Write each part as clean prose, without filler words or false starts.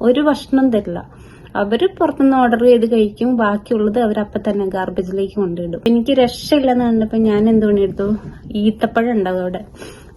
ഒരു ഭക്ഷണം തരില്ല. അവര് പുറത്തുനിന്ന് ഓർഡർ ചെയ്ത് കഴിക്കും, ബാക്കിയുള്ളത് അവരപ്പം തന്നെ ഗാർബേജിലേക്ക് കൊണ്ടിടും. എനിക്ക് രക്ഷയില്ലെന്ന് കണ്ടപ്പോ ഞാൻ എന്തുകൊണ്ട് എടുത്തു, ഈത്തപ്പഴം ഉണ്ടാവും അവിടെ,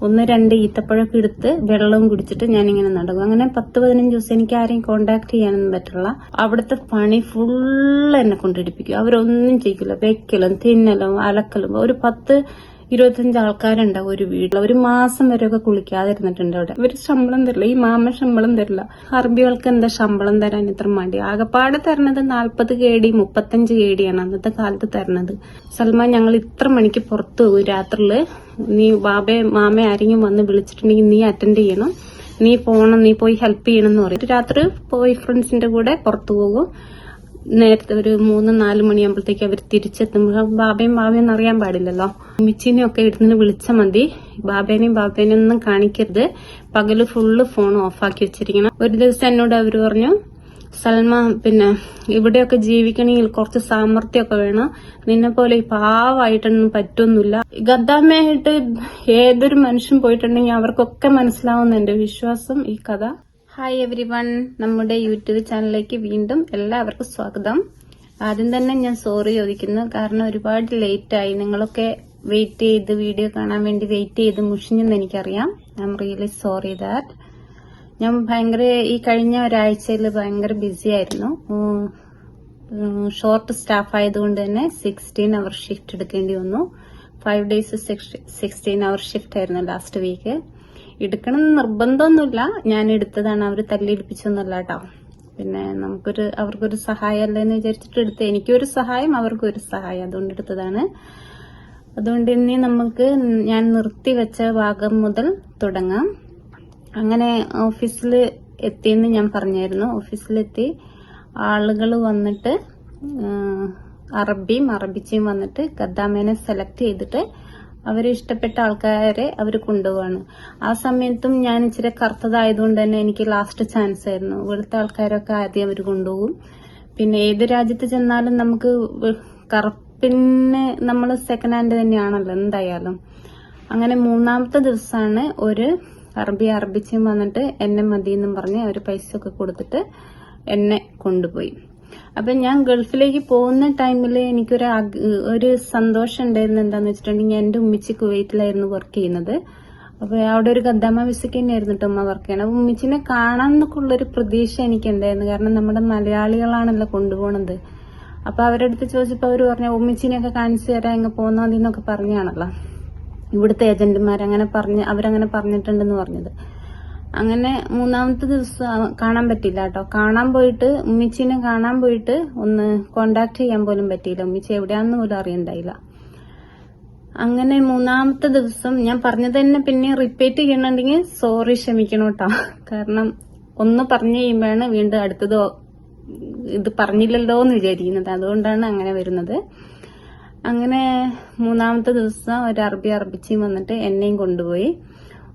1-2 ഈത്തപ്പഴമൊക്കെ എടുത്ത് വെള്ളവും കുടിച്ചിട്ട് ഞാനിങ്ങനെ നടക്കും. അങ്ങനെ 10-15 ദിവസം എനിക്ക് ആരെയും കോണ്ടാക്ട് ചെയ്യാനൊന്നും പറ്റില്ല. അവിടുത്തെ പണി ഫുള്ള് എന്നെ കൊണ്ടിടിപ്പിക്കും. അവരൊന്നും ചെയ്യില്ല, വെക്കലും തിന്നലും അലക്കലും. ഒരു 10-25 ആൾക്കാരുണ്ടാവും ഒരു വീട്ടിൽ. ഒരു മാസം വരെയൊക്കെ കുളിക്കാതിരുന്നിട്ടുണ്ട് അവിടെ. ഇവര് ശമ്പളം തരില്ല, ഈ മാമ ശമ്പളം തരില്ല. അറബികൾക്ക് എന്താ ശമ്പളം തരാൻ ഇത്ര മടി? ആകെപ്പാട് തരണത് 40 KD 35 KD ആണ് അന്നത്തെ കാലത്ത് തരണത്. സൽമാൻ, ഞങ്ങൾ ഇത്ര മണിക്ക് പുറത്തു പോകും രാത്രിയില്, നീ മാമ ആരെങ്കിലും വന്ന് വിളിച്ചിട്ടുണ്ടെങ്കിൽ നീ അറ്റൻഡ് ചെയ്യണം, നീ പോണം, നീ പോയി ഹെൽപ്പ് ചെയ്യണം എന്ന് പറയും. രാത്രി പോയി ഫ്രണ്ട്സിന്റെ കൂടെ പുറത്തു പോകും. നേരത്തെ ഒരു 3-4 മണിയാകുമ്പോഴത്തേക്ക് അവർ തിരിച്ചെത്തുമ്പോൾ ബാബയും ബാബയെന്ന് അറിയാൻ പാടില്ലല്ലോ. ഉമ്മിച്ചിനെ ഒക്കെ എടുത്തുനിന്ന് വിളിച്ചാൽ മതി. ബാബേനെയും ഒന്നും കാണിക്കരുത്. പകല് ഫുള്ള് ഫോൺ ഓഫാക്കി വെച്ചിരിക്കണം. ഒരു ദിവസം എന്നോട് അവർ പറഞ്ഞു, സൽമ, പിന്നെ ഇവിടെയൊക്കെ ജീവിക്കണമെങ്കിൽ കുറച്ച് സാമർത്ഥ്യമൊക്കെ വേണം, നിന്നെ പോലെ പാവമായിട്ടൊന്നും പറ്റൊന്നുമില്ല. ഗദ്ദാമയായിട്ട് ഏതൊരു മനുഷ്യൻ പോയിട്ടുണ്ടെങ്കിൽ അവർക്കൊക്കെ മനസ്സിലാവുന്ന എന്റെ വിശ്വാസം ഈ കഥ. ഹായ് എവരിവൺ, നമ്മുടെ യൂട്യൂബ് ചാനലിലേക്ക് വീണ്ടും എല്ലാവർക്കും സ്വാഗതം. ആദ്യം തന്നെ ഞാൻ സോറി ചോദിക്കുന്നു, കാരണം ഒരുപാട് ലേറ്റായി. നിങ്ങളൊക്കെ വെയിറ്റ് ചെയ്ത് വീഡിയോ കാണാൻ വേണ്ടി വെയിറ്റ് ചെയ്ത് മുഷിഞ്ഞെന്ന് എനിക്കറിയാം. I am really sorry that. ഞാൻ ഈ കഴിഞ്ഞ ഒരാഴ്ചയിൽ ഭയങ്കര ബിസി ആയിരുന്നു. ഷോർട്ട് സ്റ്റാഫ് ആയതുകൊണ്ട് തന്നെ 16 അവർ ഷിഫ്റ്റ് എടുക്കേണ്ടി വന്നു. 5 days 16 അവർ ഷിഫ്റ്റ് ആയിരുന്നു ലാസ്റ്റ് വീക്ക്. എടുക്കണം നിർബന്ധമൊന്നുമില്ല, ഞാൻ എടുത്തതാണ്, അവർ തല്ലിയിടിപ്പിച്ചൊന്നുമല്ല കേട്ടോ. പിന്നെ അവർക്കൊരു സഹായം അല്ലെന്ന് വിചാരിച്ചിട്ട് എടുത്ത്, എനിക്കൊരു സഹായം അവർക്കൊരു സഹായം, അതുകൊണ്ട് എടുത്തതാണ്. അതുകൊണ്ട് ഇനി നമുക്ക് ഞാൻ നിർത്തിവെച്ച ഭാഗം മുതൽ തുടങ്ങാം. അങ്ങനെ ഓഫീസിൽ എത്തിയെന്ന് ഞാൻ പറഞ്ഞായിരുന്നു. ഓഫീസിലെത്തി ആളുകൾ വന്നിട്ട് അറബിച്ചിയും വന്നിട്ട് ഗദ്ദാമേനെ സെലക്ട് ചെയ്തിട്ട് അവര് ഇഷ്ടപ്പെട്ട ആൾക്കാരെ അവർ കൊണ്ടുപോവാണ്. ആ സമയത്തും ഞാൻ ഇച്ചിരി കറുത്തതായതുകൊണ്ട് തന്നെ എനിക്ക് ലാസ്റ്റ് ചാൻസ് ആയിരുന്നു. വെളുത്ത ആൾക്കാരൊക്കെ ആദ്യം അവർ കൊണ്ടുപോകും. പിന്നെ ഏത് രാജ്യത്ത് ചെന്നാലും നമുക്ക് കറുപ്പിന് നമ്മൾ സെക്കൻഡ് ഹാൻഡ് തന്നെയാണല്ലോ എന്തായാലും. അങ്ങനെ 3-ാമത്തെ ദിവസമാണ് ഒരു അറബിച്ചും വന്നിട്ട് എന്നെ മതിയെന്നും പറഞ്ഞ് അവർ പൈസ ഒക്കെ കൊടുത്തിട്ട് എന്നെ കൊണ്ടുപോയി. അപ്പൊ ഞാൻ ഗൾഫിലേക്ക് പോകുന്ന ടൈമിൽ എനിക്കൊരു സന്തോഷം ഉണ്ടായിരുന്നു. എന്താന്ന് വെച്ചിട്ടുണ്ടെങ്കിൽ എന്റെ ഉമ്മിച്ചി കുവൈറ്റിലായിരുന്നു വർക്ക് ചെയ്യുന്നത്. അപ്പൊ അവിടെ ഒരു ഗദ്ദാമ വിസയ്ക്ക് തന്നെയായിരുന്നു ഉമ്മ വർക്ക് ചെയ്യണം. അപ്പൊ ഉമ്മിച്ചിനെ കാണാൻ എന്നൊക്കെ ഉള്ളൊരു പ്രതീക്ഷ എനിക്കുണ്ടായിരുന്നു, കാരണം നമ്മുടെ മലയാളികളാണല്ലോ കൊണ്ടുപോകണത്. അപ്പൊ അവരുടെ അടുത്ത് ചോദിച്ചപ്പോ അവര് പറഞ്ഞു, ഉമ്മിച്ചിനെയൊക്കെ കാണിച്ചു തരാം, ഇങ്ങ് പോന്നാ മതി എന്നൊക്കെ പറഞ്ഞാണല്ലോ ഇവിടുത്തെ ഏജന്റുമാർ അവരങ്ങനെ പറഞ്ഞിട്ടുണ്ടെന്ന് പറഞ്ഞത്. അങ്ങനെ 3-ാമത്തെ ദിവസം കാണാൻ പറ്റില്ല കേട്ടോ. ഉമ്മിച്ചിനെ കാണാൻ പോയിട്ട് ഒന്ന് കോണ്ടാക്ട് ചെയ്യാൻ പോലും പറ്റിയില്ല. ഉമ്മിച്ചി എവിടെയാണെന്ന് പോലും അറിയണ്ടായില്ല. അങ്ങനെ 3-ാമത്തെ ദിവസം ഞാൻ പറഞ്ഞത് തന്നെ പിന്നെ റിപ്പീറ്റ് ചെയ്യണമെങ്കിൽ സോറി, ക്ഷമിക്കണം കേട്ടോ. കാരണം ഒന്ന് പറഞ്ഞു കഴിയുമ്പോഴാണ് വീണ്ടും അടുത്തത് ഇത് പറഞ്ഞില്ലല്ലോ എന്ന് വിചാരിക്കുന്നത്. അതുകൊണ്ടാണ് അങ്ങനെ വരുന്നത്. അങ്ങനെ 3-ാമത്തെ ദിവസം ഒരു അറബിച്ചിയും വന്നിട്ട് എന്നെയും കൊണ്ടുപോയി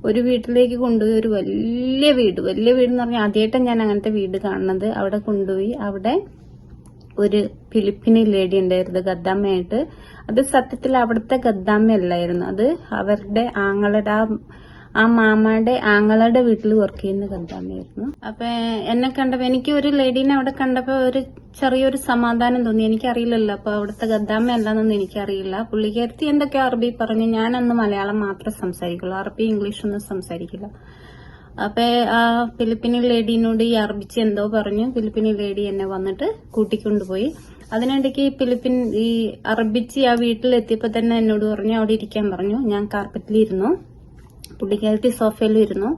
ഒരു വീട്ടിലേക്ക് കൊണ്ടുപോയി. ഒരു വലിയ വീട് എന്ന് പറഞ്ഞാൽ ആദ്യമായിട്ടാണ് ഞാൻ അങ്ങനത്തെ വീട് കാണുന്നത്. അവിടെ കൊണ്ടുപോയി. അവിടെ ഒരു ഫിലിപ്പിനി ലേഡി ഉണ്ടായിരുന്നു ഗദ്ദാമയായിട്ട്. അത് സത്യത്തിൽ അവിടുത്തെ ഗദ്ദാമയല്ലായിരുന്നു, അത് അവരുടെ ആ മാമയുടെ ആങ്ങളുടെ വീട്ടിൽ വർക്ക് ചെയ്യുന്ന ഗദ്ദാമയായിരുന്നു. അപ്പൊ എന്നെ കണ്ടപ്പോ, എനിക്ക് ഒരു ലേഡീനെ അവിടെ കണ്ടപ്പോ ഒരു ചെറിയൊരു സമാധാനം തോന്നി. എനിക്കറിയില്ലല്ലോ, അപ്പൊ അവിടുത്തെ ഗദ്ദാമ അല്ലാന്നൊന്നും എനിക്കറിയില്ല. പുള്ളിക്കാരത്തി എന്തൊക്കെ അറബി പറഞ്ഞു. ഞാനന്ന് മലയാളം മാത്രമേ സംസാരിക്കുള്ളൂ, അറബി ഇംഗ്ലീഷ് ഒന്നും സംസാരിക്കില്ല. അപ്പൊ ആ ഫിലിപ്പിനി ലേഡീനോട് ഈ അറബിച്ച് എന്തോ പറഞ്ഞു. ഫിലിപ്പിനി ലേഡി എന്നെ വന്നിട്ട് കൂട്ടിക്കൊണ്ടുപോയി. അതിനിടയ്ക്ക് ഈ അറബിച്ച് ആ വീട്ടിലെത്തിയപ്പോ തന്നെ എന്നോട് പറഞ്ഞു അവിടെ ഇരിക്കാൻ പറഞ്ഞു. ഞാൻ കാർപ്പറ്റിലിരുന്നു, പുള്ളിക്കാരത്തി സോഫയിലിരുന്നു.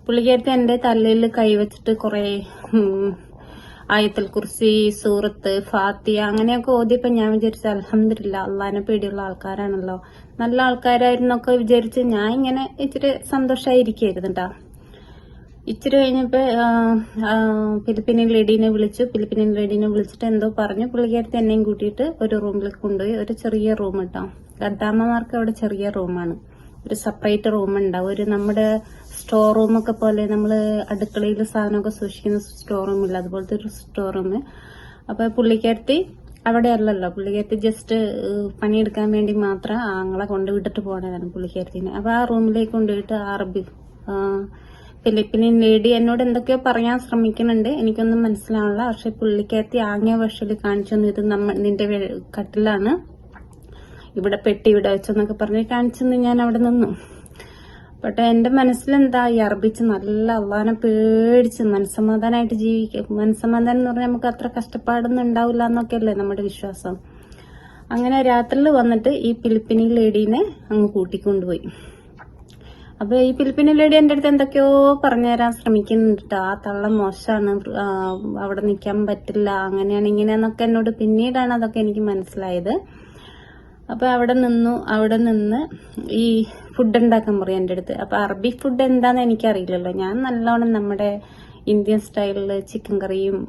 പുള്ളിക്കാരത്തി എന്റെ തലയിൽ കൈവച്ചിട്ട് കുറെ ആയത്തുൽ കുർസി, സൂറത്ത്, ഫാത്തിയ അങ്ങനെയൊക്കെ ഓതിയപ്പോ ഞാൻ വിചാരിച്ചു അൽഹംദുലില്ലാ, അള്ളാഹിനെ പേടിയുള്ള ആൾക്കാരാണല്ലോ, നല്ല ആൾക്കാരായിരുന്നൊക്കെ വിചാരിച്ച് ഞാൻ ഇങ്ങനെ ഇച്ചിരി സന്തോഷമായിരിക്കായിരുന്നു കേട്ടോ. ഇച്ചിരി കഴിഞ്ഞപ്പോ ഫിലിപ്പിനി ലേഡീനെ വിളിച്ചിട്ട് എന്തോ പറഞ്ഞു. പുള്ളിക്കാരത്തി എന്നെയും കൂട്ടിയിട്ട് ഒരു റൂമിലേക്ക് കൊണ്ടുപോയി. ഒരു ചെറിയ റൂം കേട്ടോ. ഗദ്ദാമ്മമാർക്ക് അവിടെ ചെറിയ റൂമാണ്, ഒരു സെപ്പറേറ്റ് റൂം ഉണ്ടാവും. ഒരു നമ്മുടെ സ്റ്റോർ റൂമൊക്കെ പോലെ, നമ്മള് അടുക്കളയിൽ സാധനമൊക്കെ സൂക്ഷിക്കുന്ന സ്റ്റോർ റൂമില്ല, അതുപോലത്തെ ഒരു സ്റ്റോർ റൂം. അപ്പൊ പുള്ളിക്കാരത്തി അവിടെ അല്ലല്ലോ, പുള്ളിക്കാരത്തി ജസ്റ്റ് പണിയെടുക്കാൻ വേണ്ടി മാത്രം ആങ്ങളെ കൊണ്ട് വിട്ടിട്ട് പോകണതാണ് പുള്ളിക്കാരത്തിനെ. അപ്പൊ ആ റൂമിലേക്ക് കൊണ്ടുപോയിട്ട് ഫിലിപ്പീനിയൻ ലേഡി എന്നോട് എന്തൊക്കെയോ പറയാൻ ശ്രമിക്കുന്നുണ്ട്, എനിക്കൊന്നും മനസ്സിലാവില്ല. പക്ഷെ പുള്ളിക്കകത്തി ആംഗ്യ ഭാഷയിൽ കാണിച്ചു തന്നു, ഇത് നിന്റെ കട്ടിലാണ്, ഇവിടെ പെട്ടി ഇവിടെ വെച്ചെന്നൊക്കെ പറഞ്ഞ് കാണിച്ചെന്ന് ഞാൻ അവിടെ നിന്നു. പക്ഷെ എന്റെ മനസ്സിലെന്താ, ഈ അറബിച്ച് നല്ല അള്ളാനെ പേടിച്ച് മനസ്സമാധാനമായിട്ട് ജീവിക്കും. മനസ്സമാധാനം എന്ന് പറഞ്ഞാൽ നമുക്ക് അത്ര കഷ്ടപ്പാടൊന്നും ഉണ്ടാവില്ല എന്നൊക്കെയല്ലേ നമ്മുടെ വിശ്വാസം. അങ്ങനെ രാത്രിയിൽ വന്നിട്ട് ഈ ഫിലിപ്പീനിയൻ ലേഡീനെ അങ്ങ് കൂട്ടിക്കൊണ്ടുപോയി. അപ്പൊ ഈ ഫിലിപ്പീനിയൻ ലേഡി എന്റെ അടുത്ത് എന്തൊക്കെയോ പറഞ്ഞുതരാൻ ശ്രമിക്കുന്നുണ്ട്. ആ തള്ള മോശമാണ്, അവിടെ നിൽക്കാൻ പറ്റില്ല, അങ്ങനെയാണ് ഇങ്ങനെയാന്നൊക്കെ എന്നോട് പിന്നീടാണ് അതൊക്കെ എനിക്ക് മനസ്സിലായത്. അപ്പൊ അവിടെ നിന്ന് ഈ ഫുഡ് ഉണ്ടാക്കാൻ പറയും എന്റെ അടുത്ത്. അപ്പൊ അറബി ഫുഡ് എന്താന്ന് എനിക്കറിയില്ലല്ലോ. ഞാൻ നല്ലോണം നമ്മുടെ ഇന്ത്യൻ സ്റ്റൈലില് ചിക്കൻ കറിയും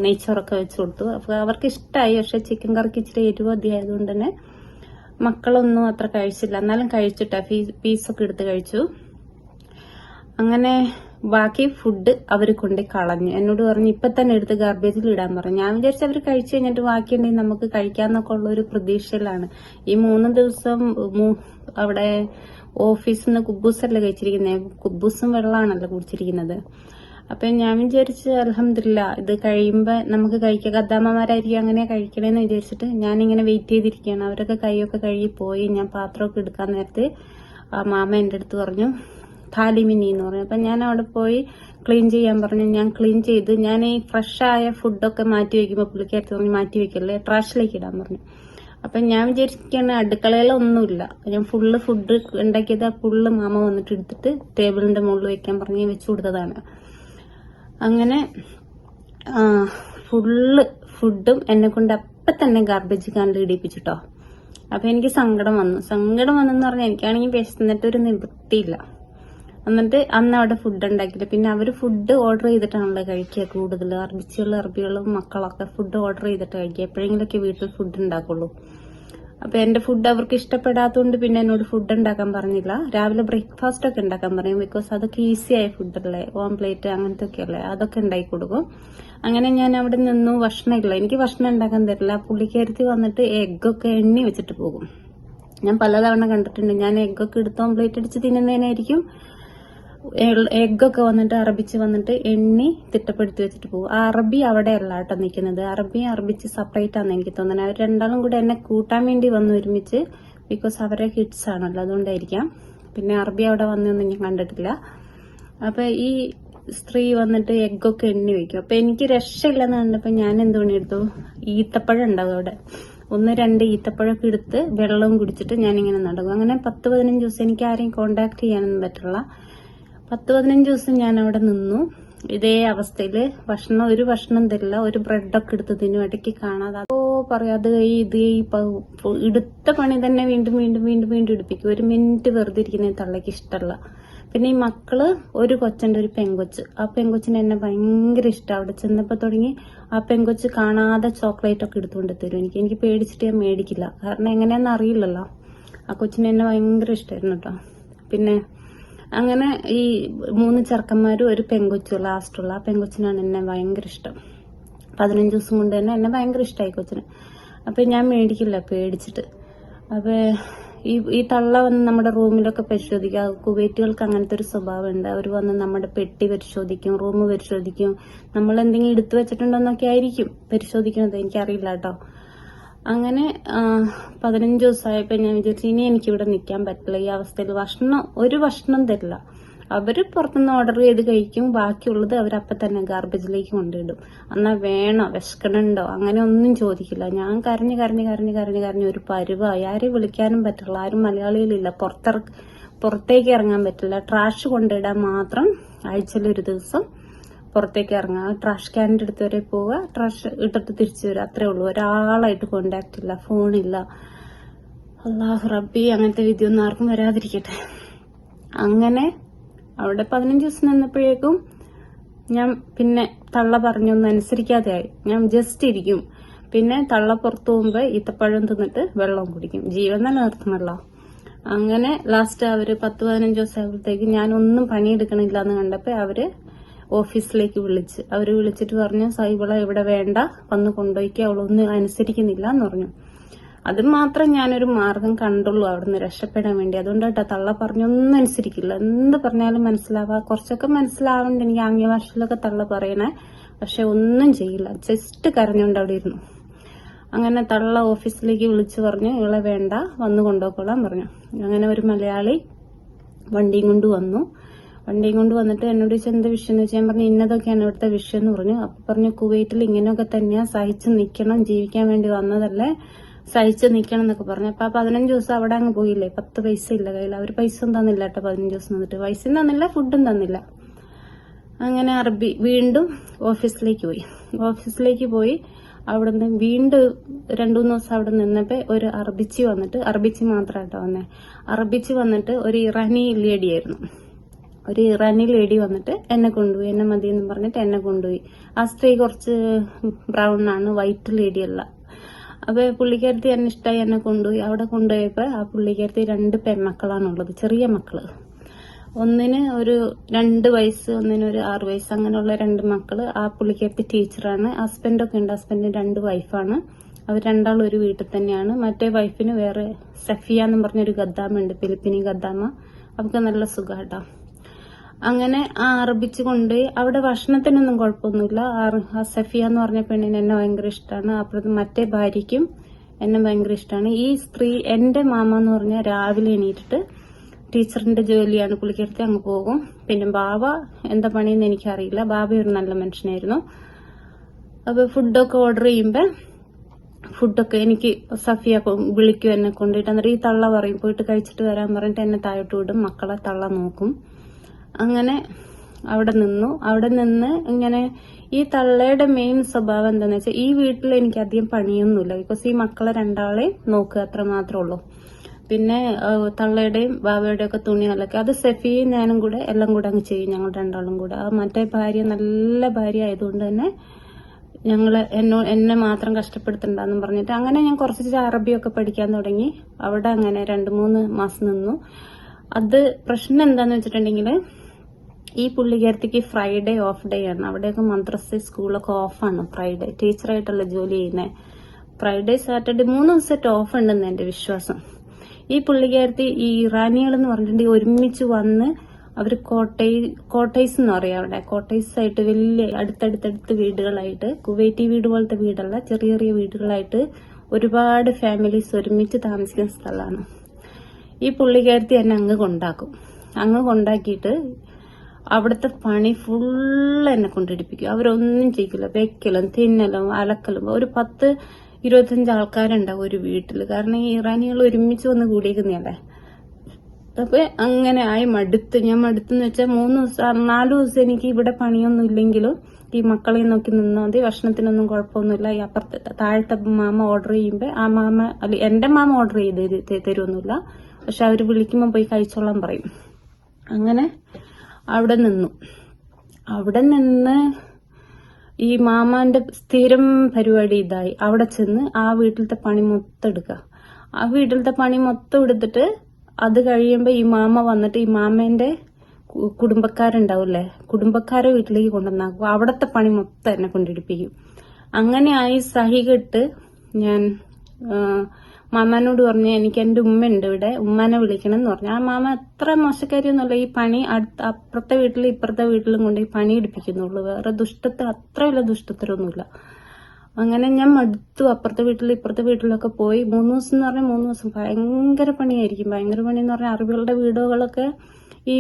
നെയ്ച്ചോറൊക്കെ വെച്ച് കൊടുത്തു. അപ്പൊ അവർക്ക് ഇഷ്ടമായി. പക്ഷെ ചിക്കൻ കറിക്ക് ഇച്ചിരി എരിവ് അധികമായതുകൊണ്ട് തന്നെ മക്കളൊന്നും അത്ര കഴിച്ചില്ല. എന്നാലും കഴിച്ചിട്ടാ, പീസൊക്കെ എടുത്ത് കഴിച്ചു. അങ്ങനെ ബാക്കി ഫുഡ് അവർ കൊണ്ട് കളഞ്ഞു. എന്നോട് പറഞ്ഞു ഇപ്പൊ തന്നെ എടുത്ത് ഗാർബേജിൽ ഇടാൻ പറഞ്ഞു. ഞാൻ വിചാരിച്ചു അവർ കഴിച്ചു കഴിഞ്ഞിട്ട് ബാക്കിയുണ്ടെങ്കിൽ നമുക്ക് കഴിക്കാന്നൊക്കെ ഉള്ള ഒരു പ്രതീക്ഷയിലാണ്. ഈ 3 ദിവസം അവിടെ ഓഫീസിൽ നിന്ന് കുബൂസല്ലേ കഴിച്ചിരിക്കുന്നത്, കുബൂസും വെള്ളമാണല്ലോ കുടിച്ചിരിക്കുന്നത്. അപ്പൊ ഞാൻ വിചാരിച്ചു അൽഹംദുലില്ലാ ഇത് കഴിയുമ്പോ നമുക്ക് കഴിക്കാം, ഖദ്ദാമ്മമാരായിരിക്കും അങ്ങനെ കഴിക്കണേന്ന് വിചാരിച്ചിട്ട് ഞാനിങ്ങനെ വെയിറ്റ് ചെയ്തിരിക്കുകയാണ്. അവരൊക്കെ കൈയൊക്കെ കഴുകി പോയി. ഞാൻ പാത്രമൊക്കെ എടുക്കാൻ നേരത്ത് ആ മാമ എന്റെ അടുത്ത് പറഞ്ഞു താലിമിനി എന്ന് പറഞ്ഞു. അപ്പൊ ഞാൻ അവിടെ പോയി ക്ലീൻ ചെയ്യാൻ പറഞ്ഞു. ഞാൻ ക്ലീൻ ചെയ്ത് ഞാൻ ഈ ഫ്രഷ് ആയ ഫുഡൊക്കെ മാറ്റി വെക്കുമ്പോൾ പുള്ളിക്കാരത്ത് പറഞ്ഞ് മാറ്റി വെക്കല്ലേ, ട്രാഷിലേക്ക് ഇടാൻ പറഞ്ഞു. അപ്പൊ ഞാൻ വിചാരിക്കുകയാണ് അടുക്കളയിലൊന്നുമില്ല, ഞാൻ ഫുള്ള് ഫുഡ് ഉണ്ടാക്കിയത് ഫുള്ള് മാമ വന്നിട്ട് എടുത്തിട്ട് ടേബിളിന്റെ മുകളിൽ വെക്കാൻ പറഞ്ഞ് വെച്ചു കൊടുത്തതാണ്. അങ്ങനെ ഫുള്ള് ഫുഡും എന്നെ കൊണ്ട് അപ്പൊ തന്നെ ഗാർബേജ് കാണിൽ ഇടിപ്പിച്ചിട്ടോ. അപ്പൊ എനിക്ക് സങ്കടം വന്നെന്ന് പറഞ്ഞാൽ എനിക്കാണെങ്കിൽ വിശന്നിട്ട് ഒരു നിവൃത്തിയില്ല. എന്നിട്ട് അന്ന് അവിടെ ഫുഡ് ഉണ്ടാക്കിയില്ല. പിന്നെ അവര് ഫുഡ് ഓർഡർ ചെയ്തിട്ടാണല്ലോ കഴിക്കുക കൂടുതൽ. അറബികളും മക്കളൊക്കെ ഫുഡ് ഓർഡർ ചെയ്തിട്ട് കഴിക്കുക. എപ്പോഴെങ്കിലൊക്കെ വീട്ടിൽ ഫുഡ് ഉണ്ടാക്കുള്ളൂ. അപ്പൊ എന്റെ ഫുഡ് അവർക്ക് ഇഷ്ടപ്പെടാത്തതുകൊണ്ട് പിന്നെ എന്നോട് ഫുഡ് ഉണ്ടാക്കാൻ പറഞ്ഞില്ല. രാവിലെ ബ്രേക്ക്ഫാസ്റ്റ് ഒക്കെ ഉണ്ടാക്കാൻ പറയും. ബിക്കോസ് അതൊക്കെ ഈസി ആയ ഫുഡല്ലേ, ഓംപ്ലേറ്റ് അങ്ങനത്തെ ഒക്കെ അല്ലേ, അതൊക്കെ ഉണ്ടാക്കി കൊടുക്കും. അങ്ങനെ ഞാൻ അവിടെ നിന്നു. ഭക്ഷണമില്ല, എനിക്ക് ഭക്ഷണം ഉണ്ടാക്കാൻ തരില്ല. പുള്ളിക്കാരത്തി വന്നിട്ട് എഗ്ഗൊക്കെ എണ്ണി വെച്ചിട്ട് പോകും. ഞാൻ പലതവണ കണ്ടിട്ടുണ്ട്. ഞാൻ എഗ്ഗൊക്കെ എടുത്ത് ഓംപ്ലേറ്റ് അടിച്ച് തിന്നുന്നതിനായിരിക്കും എഗ്ഗൊക്കെ വന്നിട്ട് അറബിച്ച് വന്നിട്ട് എണ്ണി തിട്ടപ്പെടുത്തി വെച്ചിട്ട് പോകും. ആ അറബി അവിടെ അല്ല കേട്ടോ നിൽക്കുന്നത്. അറബിച്ച് സെപ്പറേറ്റ് ആണെന്ന് എനിക്ക് തോന്നുന്നത്. അവർ രണ്ടാളും കൂടെ എന്നെ കൂട്ടാൻ വേണ്ടി വന്നു ഒരുമിച്ച്. ബിക്കോസ് അവരെ കിഡ്സ് ആണല്ലോ, അതുകൊണ്ടായിരിക്കാം. പിന്നെ അറബി അവിടെ വന്നൊന്നും ഞാൻ കണ്ടിട്ടില്ല. അപ്പൊ ഈ സ്ത്രീ വന്നിട്ട് എഗ്ഗൊക്കെ എണ്ണി വെക്കും. അപ്പൊ എനിക്ക് രക്ഷയില്ലെന്ന് കണ്ടപ്പോ ഞാൻ എന്ത് പണിയെടുത്തു, ഈത്തപ്പഴം ഉണ്ടാവും അവിടെ, 1-2 ഈത്തപ്പഴമൊക്കെ എടുത്ത് വെള്ളവും കുടിച്ചിട്ട് ഞാനിങ്ങനെ നടക്കും. അങ്ങനെ 10-15 ദിവസം എനിക്ക് ആരെയും കോണ്ടാക്ട് ചെയ്യാനൊന്നും പറ്റില്ല. 10-15 ദിവസം ഞാൻ അവിടെ നിന്നു. ഇതേ അവസ്ഥയില് ഒരു ഭക്ഷണം തരില്ല. ഒരു ബ്രെഡൊക്കെ എടുത്ത് തിന്നു. ഇടയ്ക്ക് കാണാതെ പറയാതെ എടുത്ത പണി തന്നെ വീണ്ടും എടുപ്പിക്കും. 1 മിനിറ്റ് വെറുതെ ഇരിക്കുന്ന തള്ളയ്ക്ക് ഇഷ്ടമല്ല. പിന്നെ ഈ മക്കള്, ഒരു കൊച്ചുണ്ട്, ഒരു പെങ്കൊച്ച്. ആ പെങ്കൊച്ചിന് എന്നെ ഭയങ്കര ഇഷ്ടം. അവിടെ ചെന്നപ്പോ തുടങ്ങി ആ പെങ്കൊച്ച് കാണാതെ ചോക്ലേറ്റ് ഒക്കെ എടുത്തുകൊണ്ട് തരും. എനിക്ക് പേടിച്ചിട്ട് ഞാൻ മേടിക്കില്ല, കാരണം എങ്ങനെയാന്ന് അറിയില്ലല്ലോ. ആ കൊച്ചിന് എന്നെ ഭയങ്കര ഇഷ്ടമായിരുന്നു കേട്ടോ. പിന്നെ അങ്ങനെ ഈ 3 ചെറുക്കന്മാരും ഒരു പെങ്കൊച്ചും ലാസ്റ്റുള്ള ആ പെങ്കൊച്ചിനാണ് എന്നെ ഭയങ്കര ഇഷ്ടം. 15 ദിവസം കൊണ്ട് തന്നെ എന്നെ ഭയങ്കര ഇഷ്ടമായി കൊച്ചിന്. അപ്പൊ ഞാൻ മേടിക്കില്ല പേടിച്ചിട്ട്. അപ്പൊ ഈ തള്ള വന്ന് നമ്മുടെ റൂമിലൊക്കെ പരിശോധിക്കുക. കുവൈറ്റുകൾക്ക് അങ്ങനത്തെ ഒരു സ്വഭാവമുണ്ട്. അവർ വന്ന് നമ്മുടെ പെട്ടി പരിശോധിക്കും, റൂം പരിശോധിക്കും. നമ്മൾ എന്തെങ്കിലും എടുത്തു വെച്ചിട്ടുണ്ടോന്നൊക്കെ ആയിരിക്കും പരിശോധിക്കുന്നത്, എനിക്കറിയില്ല കേട്ടോ. അങ്ങനെ 15 ദിവസമായപ്പോ ഞാൻ വിചാരിച്ചു ഇനി എനിക്കിവിടെ നിൽക്കാൻ പറ്റില്ല ഈ അവസ്ഥയിൽ. ഒരു ഭക്ഷണം തരില്ല. അവര് പുറത്തുനിന്ന് ഓർഡർ ചെയ്ത് കഴിക്കും. ബാക്കിയുള്ളത് അവരപ്പം തന്നെ ഗാർബേജിലേക്ക് കൊണ്ടിടും. എന്നാ വേണോ, വിശക്കണുണ്ടോ, അങ്ങനെ ഒന്നും ചോദിക്കില്ല. ഞാൻ കരഞ്ഞ് ഒരു പരുവായി. ആരെയും വിളിക്കാനും പറ്റില്ല. ആരും മലയാളികളില്ല. പുറത്തേക്ക് ഇറങ്ങാൻ പറ്റില്ല. ട്രാഷ് കൊണ്ടിടാൻ മാത്രം ആഴ്ചയിൽ ഒരു ദിവസം പുറത്തേക്ക് ഇറങ്ങുക. ട്രാഷ് ക്യാനിന്റെ അടുത്ത് വരെ പോവുക, ട്രാഷ് ഇട്ടിട്ട് തിരിച്ചു വരിക, അത്രേ ഉള്ളൂ. ഒരാളായിട്ട് കോണ്ടാക്ട് ഇല്ല, ഫോണില്ല. അല്ലാഹു റബ്ബി, അങ്ങനത്തെ വിധിയൊന്നും ആർക്കും വരാതിരിക്കട്ടെ. അങ്ങനെ അവിടെ 15 ദിവസം നിന്നപ്പോഴേക്കും ഞാൻ പിന്നെ തള്ള പറഞ്ഞൊന്നും അനുസരിക്കാതെ ആയി. ഞാൻ ജസ്റ്റ് ഇരിക്കും. പിന്നെ തള്ള പുറത്തു പോകുമ്പോ ഈത്തപ്പഴം തിന്നിട്ട് വെള്ളം കുടിക്കും. ജീവൻ തന്നെ നിർത്തണല്ലോ. അങ്ങനെ ലാസ്റ്റ് അവര് 10-15 ദിവസം ആയപ്പോഴത്തേക്ക് ഞാനൊന്നും പണിയെടുക്കണില്ല എന്ന് കണ്ടപ്പോ അവര് ഓഫീസിലേക്ക് വിളിച്ചിട്ട് പറഞ്ഞു, സൈബള ഇവിടെ വേണ്ട, വന്ന് കൊണ്ടുപോയിക്ക്, അവളൊന്നും അനുസരിക്കുന്നില്ല എന്ന് പറഞ്ഞു. അത് മാത്രം ഞാനൊരു മാർഗം കണ്ടുള്ളൂ അവിടുന്ന് രക്ഷപ്പെടാൻ വേണ്ടി. അതുകൊണ്ടാട്ടോ തള്ള പറഞ്ഞൊന്നും അനുസരിക്കില്ല, എന്ത് പറഞ്ഞാലും മനസ്സിലാവാ. കുറച്ചൊക്കെ മനസ്സിലാവുന്നുണ്ട് എനിക്ക് ആംഗ്യ ഭാഷയിലൊക്കെ തള്ള പറയണേ, പക്ഷെ ഒന്നും ചെയ്യില്ല, ജസ്റ്റ് കരഞ്ഞുകൊണ്ട് അവിടെ ഇരുന്നു. അങ്ങനെ തള്ള ഓഫീസിലേക്ക് വിളിച്ചു പറഞ്ഞു ഇളെ വേണ്ട, വന്ന് കൊണ്ടുപോയിക്കോളാൻ പറഞ്ഞു. അങ്ങനെ ഒരു മലയാളി വണ്ടിയും കൊണ്ട് വന്നു. വണ്ടിയും കൊണ്ട് വന്നിട്ട് എന്നോട് ചോദിച്ചാൽ എന്താ വിഷയം എന്ന് വെച്ചാൽ ഞാൻ പറഞ്ഞു ഇന്നതൊക്കെയാണ് ഇവിടുത്തെ വിഷയം എന്ന് പറഞ്ഞു. അപ്പൊ പറഞ്ഞു കുവൈറ്റിൽ ഇങ്ങനെയൊക്കെ തന്നെയാ, സഹിച്ചു നിൽക്കണം, ജീവിക്കാൻ വേണ്ടി വന്നതല്ലേ, സഹിച്ച് നിൽക്കണം എന്നൊക്കെ പറഞ്ഞു. അപ്പൊ 15 ദിവസം അവിടെ അങ്ങ് പോയില്ലേ, 10 പൈസ ഇല്ല കയ്യിൽ. അവർ പൈസ ഒന്നും തന്നില്ല കേട്ടോ, 15 ദിവസം നിന്നിട്ട് പൈസയും തന്നില്ല, ഫുഡും തന്നില്ല. അങ്ങനെ അറബി വീണ്ടും ഓഫീസിലേക്ക് പോയി. അവിടുന്ന് വീണ്ടും 2-3 ദിവസം അവിടെ നിന്നപ്പോ ഒരു അറബിച്ചി മാത്രമായിട്ടോ വന്നേ. അറബിച്ചി വന്നിട്ട് ഒരു ഇറാനി ലേഡിയായിരുന്നു. ഒരു ഇറാനി ലേഡി വന്നിട്ട് എന്നെ കൊണ്ടുപോയി, എന്നെ മതി എന്ന് പറഞ്ഞിട്ട് എന്നെ കൊണ്ടുപോയി. ആ സ്ത്രീ കുറച്ച് ബ്രൗൺ ആണ്, വൈറ്റ് ലേഡി അല്ല. അപ്പൊ പുള്ളിക്കാരത്തി എന്നെ ഇഷ്ടമായി, എന്നെ കൊണ്ടുപോയി. അവിടെ കൊണ്ടുപോയപ്പോ ആ പുള്ളിക്കാരത്തി 2 പെൺമക്കളാണുള്ളത്, ചെറിയ മക്കള്. ഒന്നിന് ഒരു 2 വയസ്സ്, ഒന്നിന് ഒരു 6 വയസ്സ്, അങ്ങനെയുള്ള 2 മക്കള്. ആ പുള്ളിക്കാരത്തി ടീച്ചറാണ്. ഹസ്ബൻഡൊക്കെ ഉണ്ട്, ഹസ്ബൻഡിന് 2 വൈഫാണ്. അവർ രണ്ടാളും ഒരു വീട്ടിൽ തന്നെയാണ്. മറ്റേ വൈഫിന് വേറെ സഫിയ എന്നും പറഞ്ഞൊരു ഗദ്ദാമുണ്ട്, ഫിലിപ്പിനി ഗദ്ദാമ. അവർക്ക് നല്ല സുഖാട്ടോ. അങ്ങനെ ആ അറബിച്ച് കൊണ്ടുപോയി. അവിടെ ഭക്ഷണത്തിനൊന്നും കുഴപ്പമൊന്നുമില്ല. ആ സഫിയ എന്ന് പറഞ്ഞ പെണ്ണിന് എന്നെ ഭയങ്കര ഇഷ്ടമാണ്. അപ്പുറത്ത് മറ്റേ ഭാര്യയ്ക്കും എന്നെ ഭയങ്കര ഇഷ്ടമാണ്. ഈ സ്ത്രീ എന്റെ മാമ എന്ന് പറഞ്ഞാൽ രാവിലെ എണീറ്റിട്ട് ടീച്ചറിന്റെ ജോലിയാണ് പുള്ളിക്കടുത്ത്, അങ്ങ് പോകും. പിന്നെ ബാബ എന്താ പണിയെന്ന് എനിക്കറിയില്ല. ബാബ ഒരു നല്ല മനുഷ്യനായിരുന്നു. അപ്പൊ ഫുഡൊക്കെ ഓർഡർ ചെയ്യുമ്പോ ഫുഡൊക്കെ എനിക്ക് സഫിയ വിളിക്കും എന്നെ കൊണ്ടിട്ട്. എന്നിട്ട് ഈ തള്ള പറയും പോയിട്ട് കഴിച്ചിട്ട് വരാൻ പറഞ്ഞിട്ട് എന്നെ താഴോട്ട് വിടും. മക്കളെ തള്ള നോക്കും. അങ്ങനെ അവിടെ നിന്ന് ഇങ്ങനെ ഈ തള്ളയുടെ മെയിൻ സ്വഭാവം എന്താന്ന് വെച്ചാൽ ഈ വീട്ടിൽ എനിക്ക് അധികം പണിയൊന്നുമില്ല. ബിക്കോസ് ഈ മക്കളെ 2 നോക്കുക, അത്ര മാത്രമേ ഉള്ളൂ. പിന്നെ തള്ളയുടെയും ബാബയുടെയും ഒക്കെ തുണി അലക്കുക, അത് സെഫിയും ഞാനും കൂടെ എല്ലാം കൂടെ അങ്ങ് ചെയ്യും, ഞങ്ങൾ 2 കൂടെ. ആ മറ്റേ ഭാര്യ നല്ല ഭാര്യ ആയതുകൊണ്ട് തന്നെ എന്നെ മാത്രം കഷ്ടപ്പെടുത്തണ്ടെന്ന് പറഞ്ഞിട്ട് അങ്ങനെ ഞാൻ കുറച്ച് അറബിയൊക്കെ പഠിക്കാൻ തുടങ്ങി. അവിടെ അങ്ങനെ 2-3 മാസം നിന്നു. അത് പ്രശ്നം എന്താന്ന് വെച്ചിട്ടുണ്ടെങ്കിൽ ഈ പുള്ളിക്കാരത്തിക്ക് ഫ്രൈഡേ ഓഫ് ഡേ ആണ്. അവിടെയൊക്കെ മദ്രസ സ്കൂളൊക്കെ ഓഫാണ് ഫ്രൈഡേ. ടീച്ചറായിട്ടല്ല ജോലി ചെയ്യുന്നത്. ഫ്രൈഡേ സാറ്റർഡേ 3 ദിവസമായിട്ട് ഓഫ് ഉണ്ടെന്ന് എന്റെ വിശ്വാസം. ഈ പുള്ളിക്കാരത്തി ഈ ഇറാനികൾ എന്ന് പറഞ്ഞിട്ടുണ്ടെങ്കിൽ ഒരുമിച്ച് വന്ന് അവര് കോട്ടൈസ് എന്ന് പറയാം. അവിടെ കോട്ടൈസ് ആയിട്ട് വലിയ അടുത്തടുത്തടുത്ത് വീടുകളായിട്ട്, കുവൈറ്റി വീട് പോലത്തെ വീടല്ല, ചെറിയ ചെറിയ വീടുകളായിട്ട് ഒരുപാട് ഫാമിലീസ് ഒരുമിച്ച് താമസിക്കുന്ന സ്ഥലമാണ്. ഈ പുള്ളിക്കാരത്തി എന്നെ അങ്ങ് കൊണ്ടാക്കിയിട്ട് അവിടുത്തെ പണി ഫുള്ള് എന്നെ കൊണ്ടെടുപ്പിക്കും. അവരൊന്നും ചെയ്യില്ല, വെക്കലും തിന്നലും അലക്കലും. ഒരു 10-25 ആൾക്കാരുണ്ടാവും ഒരു വീട്ടിൽ. കാരണം ഈ ഇറാനികൾ ഒരുമിച്ച് വന്ന് കൂടിയേക്കുന്നതല്ലേ. അപ്പൊ അങ്ങനെ ആയി ഞാൻ മടുത്തെന്ന് വെച്ചാൽ 4 ദിവസം എനിക്ക് ഇവിടെ പണിയൊന്നും ഇല്ലെങ്കിലും ഈ മക്കളെ നോക്കി നിന്നാൽ മതി, ഭക്ഷണത്തിനൊന്നും കുഴപ്പമൊന്നുമില്ല. ഈ അപ്പുറത്തെ താഴത്തെ മാമ ഓർഡർ ചെയ്യുമ്പോ ആ മാമ എന്റെ മാമ ഓർഡർ ചെയ്ത് തരുമൊന്നുമില്ല, പക്ഷെ അവര് വിളിക്കുമ്പോ പോയി കഴിച്ചോളാൻ പറയും. അങ്ങനെ അവിടെ നിന്ന് ഈ മാമാന്റെ സ്ഥിരം പരിപാടി ഇതായി. അവിടെ ചെന്ന് ആ വീട്ടിലത്തെ പണി മൊത്തം എടുക്കുക. ആ വീട്ടിലത്തെ പണി മൊത്തം എടുത്തിട്ട് അത് കഴിയുമ്പോ ഈ മാമ വന്നിട്ട് ഈ മാമേന്റെ കുടുംബക്കാരുണ്ടാവില്ലേ, കുടുംബക്കാരെ വീട്ടിലേക്ക് കൊണ്ടുവന്നാക്കും. അവിടത്തെ പണി മൊത്തം എന്നെ കൊണ്ടിടിപ്പിക്കും. അങ്ങനെയായി സഹികെട്ട് ഞാൻ മാമാനോട് പറഞ്ഞു എനിക്ക് എന്റെ ഉമ്മയുണ്ട് ഇവിടെ, ഉമ്മാനെ വിളിക്കണം എന്ന് പറഞ്ഞു. ആ മാമ അത്ര മോശക്കാരിയൊന്നുമല്ല. ഈ പണി അപ്പുറത്തെ വീട്ടിലും ഇപ്പുറത്തെ വീട്ടിലും കൊണ്ട് ഈ പണി എടുപ്പിക്കുന്നുള്ളൂ. വേറെ അത്ര വലിയ ദുഷ്ടത്തരൊന്നുമില്ല. അങ്ങനെ ഞാൻ മടുത്തു. അപ്പുറത്തെ വീട്ടിലും ഇപ്പുറത്തെ വീട്ടിലൊക്കെ പോയി 3 ദിവസം എന്ന് പറഞ്ഞാൽ 3 ദിവസം ഭയങ്കര പണിയായിരിക്കും. ഭയങ്കര പണി എന്ന് പറഞ്ഞാൽ അറബികളുടെ വീടുകളൊക്കെ ഈ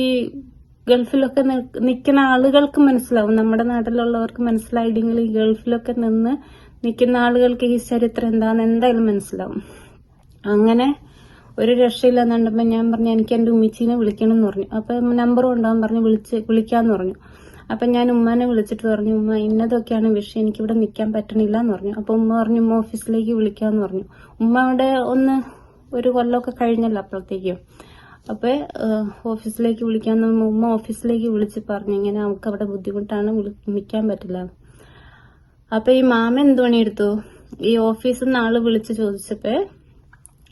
ഗൾഫിലൊക്കെ നിൽക്കുന്ന ആളുകൾക്ക് മനസ്സിലാവും. നമ്മുടെ നാട്ടിലുള്ളവർക്ക് മനസ്സിലായില്ലെങ്കിൽ ഈ ഗൾഫിലൊക്കെ നിന്ന് നിൽക്കുന്ന ആളുകൾക്ക് ഈ ചരിത്രം എന്തായാലും മനസ്സിലാവും. അങ്ങനെ ഒരു രക്ഷയില്ലെന്നുണ്ടപ്പോ ഞാൻ പറഞ്ഞു എനിക്ക് എന്റെ ഉമ്മിച്ചീനെ വിളിക്കണം എന്ന് പറഞ്ഞു. അപ്പൊ നമ്പർ ഉണ്ടാവും പറഞ്ഞു, വിളിക്കാന്ന് പറഞ്ഞു. അപ്പൊ ഞാൻ ഉമ്മാനെ വിളിച്ചിട്ട് പറഞ്ഞു ഉമ്മ ഇന്നതൊക്കെയാണ് വിഷയം, എനിക്കിവിടെ നിൽക്കാൻ പറ്റണില്ല എന്ന് പറഞ്ഞു. അപ്പൊ ഉമ്മ പറഞ്ഞു ഉമ്മ ഓഫീസിലേക്ക് വിളിക്കാന്ന് പറഞ്ഞു. ഉമ്മ അവിടെ ഒരു കൊല്ലമൊക്കെ കഴിഞ്ഞല്ലോ അപ്പോഴത്തേക്കും. അപ്പൊ ഓഫീസിലേക്ക് വിളിക്കാന്ന് ഉമ്മ ഓഫീസിലേക്ക് വിളിച്ച് പറഞ്ഞു ഇങ്ങനെ നമുക്ക് അവിടെ ബുദ്ധിമുട്ടാണ്, നിൽക്കാൻ പറ്റില്ല. അപ്പൊ ഈ മാമ എന്ത് പണിയെടുത്തു, ഈ ഓഫീസിൽ നിന്ന് ആള് വിളിച്ച് ചോദിച്ചപ്പോ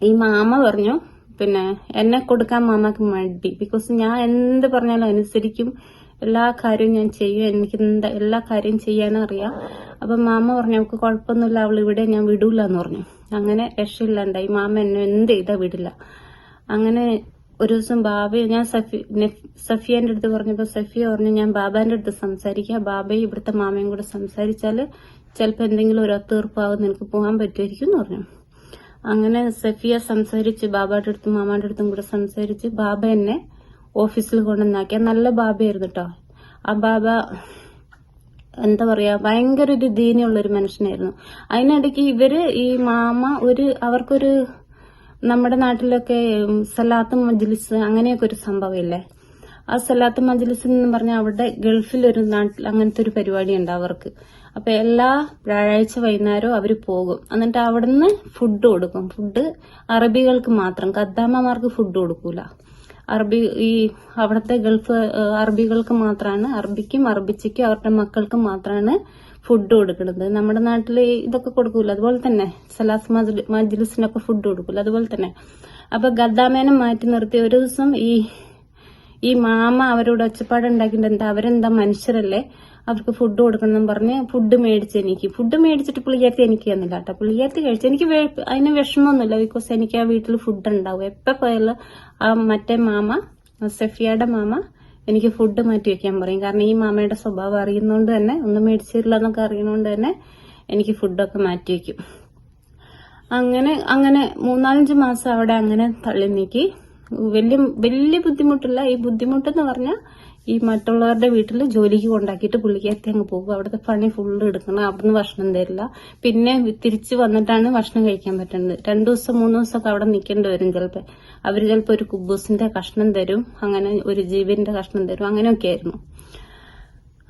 ഈ മാമ പറഞ്ഞു പിന്നെ എന്നെ കൊടുക്കാൻ മാമക്ക് മടി. ബിക്കോസ് ഞാൻ എന്ത് പറഞ്ഞാലും അനുസരിക്കും, എല്ലാ കാര്യവും ഞാൻ ചെയ്യും, എനിക്ക് എല്ലാ കാര്യവും ചെയ്യാനറിയാം. അപ്പൊ മാമ പറഞ്ഞു നമുക്ക് കുഴപ്പമൊന്നുമില്ല, അവൾ ഇവിടെ ഞാൻ വിടൂല എന്ന് പറഞ്ഞു. അങ്ങനെ രക്ഷയില്ലാണ്ടായി. മാമ എന്നെ എന്ത് ചെയ്താ വിടില്ല. അങ്ങനെ ഒരു ദിവസം ഞാൻ സഫിയാന്റെ അടുത്ത് പറഞ്ഞപ്പോ സഫിയ പറഞ്ഞു ഞാൻ ബാബാന്റെ അടുത്ത് സംസാരിക്കാം, ബാബയും ഇവിടുത്തെ മാമയും കൂടെ സംസാരിച്ചാല് ചിലപ്പോ എന്തെങ്കിലും ഒരു ഒത്തീർപ്പാകും, നിനക്ക് പോകാൻ പറ്റുമായിരിക്കും എന്ന് പറഞ്ഞു. അങ്ങനെ സഫിയ സംസാരിച്ച് ബാബയുടെ അടുത്തും മാമാന്റെ അടുത്തും കൂടെ സംസാരിച്ച് ബാബ എന്നെ ഓഫീസിൽ കൊണ്ടുവന്നാക്കിയ നല്ല ബാബയായിരുന്നു കേട്ടോ. ആ ബാബ എന്താ പറയാ, ഭയങ്കര ഒരു ദീനിയുള്ളൊരു മനുഷ്യനായിരുന്നു. അതിനിടയ്ക്ക് ഈ മാമ അവർക്കൊരു നമ്മുടെ നാട്ടിലൊക്കെ സലാത്ത് മജ്ലിസ് അങ്ങനെയൊക്കെ ഒരു സംഭവമില്ലേ, ആ സലാത്ത് മജ്ലിസ് എന്ന് പറഞ്ഞാൽ അവിടെ ഗൾഫിലൊരു നാട്ടിൽ അങ്ങനത്തെ ഒരു പരിപാടി ഉണ്ട് അവർക്ക്. അപ്പൊ എല്ലാ വ്യാഴാഴ്ച വൈകുന്നേരവും അവര് പോകും. എന്നിട്ട് അവിടുന്ന് ഫുഡ് കൊടുക്കും. ഫുഡ് അറബികൾക്ക് മാത്രം, ഖദ്ദാമ്മമാർക്ക് ഫുഡ് കൊടുക്കൂല. അവിടുത്തെ ഗൾഫ് അറബികൾക്ക് മാത്രമാണ്, അറബിക്കും അറബിച്ചയ്ക്കും അവരുടെ മക്കൾക്കും മാത്രമാണ് ഫുഡ് കൊടുക്കുന്നത്. നമ്മുടെ നാട്ടില് ഇതൊക്കെ കൊടുക്കൂല, അതുപോലെ തന്നെ സലാത്ത് മജ്ലിസിനൊക്കെ ഫുഡ് കൊടുക്കൂല, അതുപോലെ തന്നെ. അപ്പൊ ഖദ്ദാമേനെ മാറ്റി നിർത്തി ഒരു ദിവസം ഈ മാമ അവരോട് ഒച്ചപ്പാടുണ്ടാക്കിയിട്ട് എന്താ അവരെന്താ മനുഷ്യരല്ലേ, അവർക്ക് ഫുഡ് കൊടുക്കണം പറഞ്ഞ് ഫുഡ് മേടിച്ചിട്ട് പുള്ളിക്കാരത്തി എനിക്ക് തന്നില്ല കേട്ടോ. പുള്ളിക്കാരത്തി കഴിച്ചു. എനിക്ക് അതിന് വിഷമമൊന്നുമില്ല, ബിക്കോസ് എനിക്ക് ആ വീട്ടിൽ ഫുഡ് ഉണ്ടാവും. എപ്പോ പോയാലും ആ മറ്റേ മാമ, സഫിയയുടെ മാമ എനിക്ക് ഫുഡ് മാറ്റി വെക്കാൻ പറയും. കാരണം ഈ മാമയുടെ സ്വഭാവം അറിയുന്നോണ്ട് തന്നെ, ഒന്നും മേടിച്ചിട്ടില്ല എന്നൊക്കെ അറിയുന്നോണ്ട് തന്നെ എനിക്ക് ഫുഡൊക്കെ മാറ്റി വെക്കും. അങ്ങനെ 3-4 മാസം അവിടെ അങ്ങനെ തള്ളി നീക്കി. വലിയ ബുദ്ധിമുട്ടില്ല. ഈ ബുദ്ധിമുട്ടെന്ന് പറഞ്ഞാൽ ഈ മറ്റുള്ളവരുടെ വീട്ടിൽ ജോലിക്ക് കൊണ്ടാക്കിയിട്ട് പുള്ളിക്കാരത്തി അങ്ങ് പോകും. അവിടുത്തെ പണി ഫുള്ള് എടുക്കണം, അവിടുന്ന് ഭക്ഷണം തരില്ല. പിന്നെ തിരിച്ചു വന്നിട്ടാണ് ഭക്ഷണം കഴിക്കാൻ പറ്റുന്നത്. 2 ദിവസം 3 ദിവസമൊക്കെ അവിടെ നിൽക്കേണ്ടി വരും. അവര് ചിലപ്പോ ഒരു കുബൂസിന്റെ കഷ്ണം തരും, അങ്ങനെ ഒരു ജീവന്റെ കഷ്ണം തരും, അങ്ങനെയൊക്കെ ആയിരുന്നു.